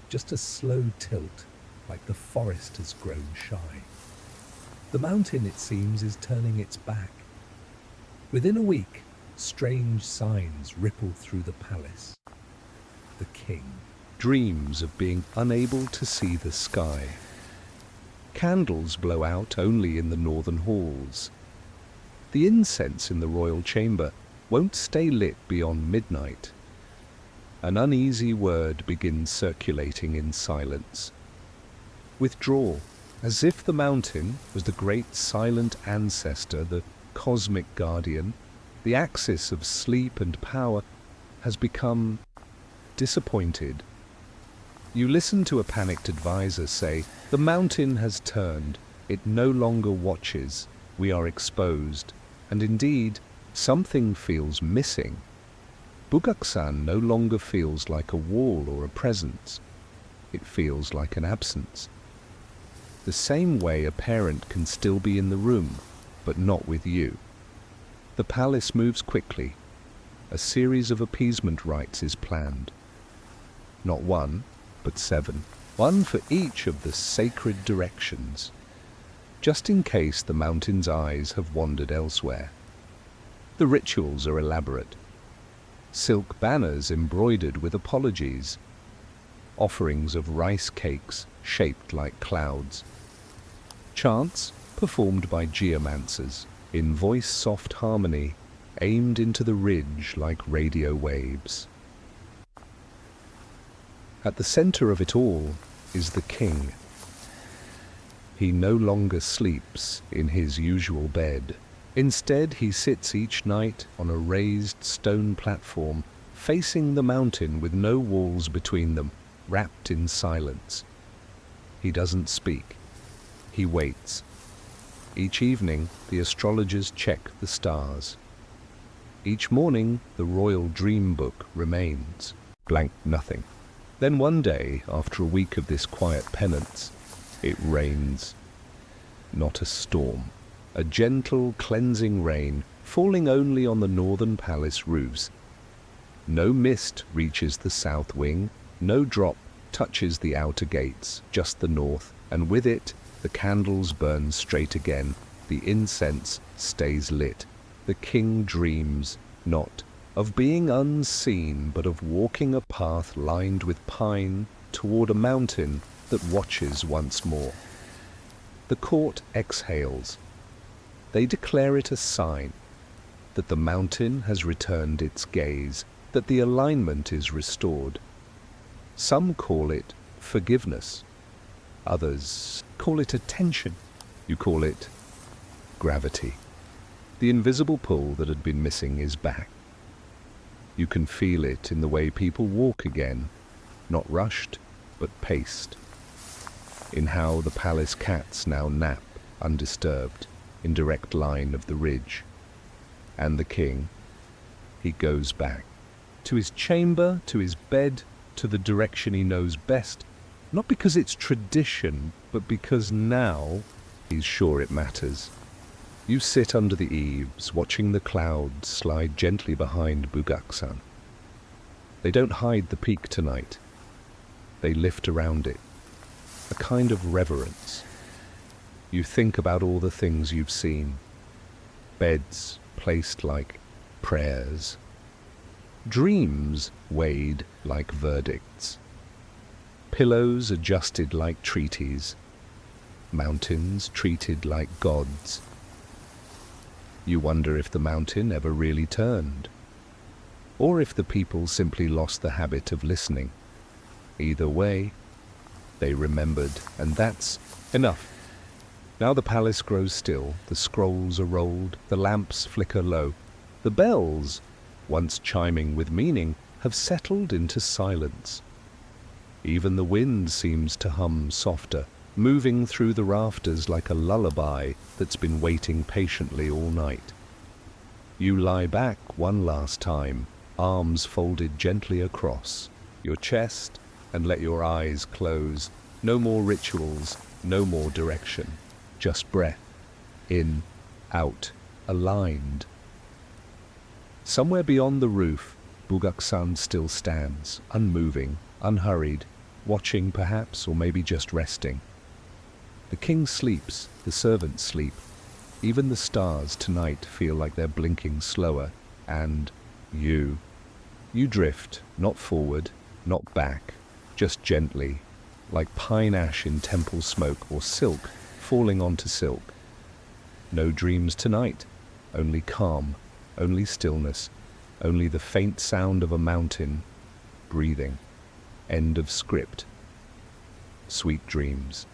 just a slow tilt, like the forest has grown shy. The mountain, it seems, is turning its back. Within a week, strange signs ripple through the palace. The king dreams of being unable to see the sky. Candles blow out only in the northern halls. The incense in the royal chamber won't stay lit beyond midnight. An uneasy word begins circulating in silence. Withdraw, as if the mountain was the great silent ancestor, the cosmic guardian. The axis of sleep and power has become disappointed. You listen to a panicked advisor say, the mountain has turned, it no longer watches, we are exposed, and indeed, something feels missing. Bugaksan no longer feels like a wall or a presence. It feels like an absence. The same way a parent can still be in the room, but not with you. The palace moves quickly. A series of appeasement rites is planned. Not one, but 7. One for each of the sacred directions, just in case the mountain's eyes have wandered elsewhere. The rituals are elaborate. silk banners embroidered with apologies, offerings of rice cakes shaped like clouds, chants performed by geomancers in voice-soft harmony aimed into the ridge like radio waves. At the center of it all is the king. He no longer sleeps in his usual bed. Instead, he sits each night on a raised stone platform, facing the mountain with no walls between them, wrapped in silence. He doesn't speak. He waits. Each evening, the astrologers check the stars. Each morning, the royal dream book remains, blank nothing. Then one day, after a week of this quiet penance, it rains. Not a storm. A gentle, cleansing rain, falling only on the northern palace roofs. No mist reaches the south wing, no drop touches the outer gates, just the north, and with it, the candles burn straight again, the incense stays lit. The king dreams, not of being unseen, but of walking a path lined with pine toward a mountain that watches once more. The court exhales. They declare it a sign that the mountain has returned its gaze, that the alignment is restored. Some call it forgiveness. Others call it attention. You call it gravity. The invisible pull that had been missing is back. You can feel it in the way people walk again, not rushed, but paced. In how the palace cats now nap, undisturbed, in direct line of the ridge. And the king, he goes back. To his chamber, to his bed, to the direction he knows best, not because it's tradition, but because now he's sure it matters. You sit under the eaves, watching the clouds slide gently behind Bugaksan. They don't hide the peak tonight. They lift around it, a kind of reverence. You think about all the things you've seen. Beds placed like prayers. Dreams weighed like verdicts. Pillows adjusted like treaties. Mountains treated like gods. You wonder if the mountain ever really turned, or if the people simply lost the habit of listening. Either way, they remembered, and that's enough. Now the palace grows still, the scrolls are rolled, the lamps flicker low. The bells, once chiming with meaning, have settled into silence. Even the wind seems to hum softer, moving through the rafters like a lullaby that's been waiting patiently all night. You lie back one last time, arms folded gently across your chest, and let your eyes close. No more rituals, no more direction. Just breath, in, out, aligned. Somewhere beyond the roof, Bugaksan still stands, unmoving, unhurried, watching perhaps, or maybe just resting. The king sleeps, the servants sleep. Even the stars tonight feel like they're blinking slower, and you drift, not forward, not back, just gently, like pine ash in temple smoke or silk falling onto silk. No dreams tonight, only calm, only stillness, only the faint sound of a mountain breathing. End of script. Sweet dreams.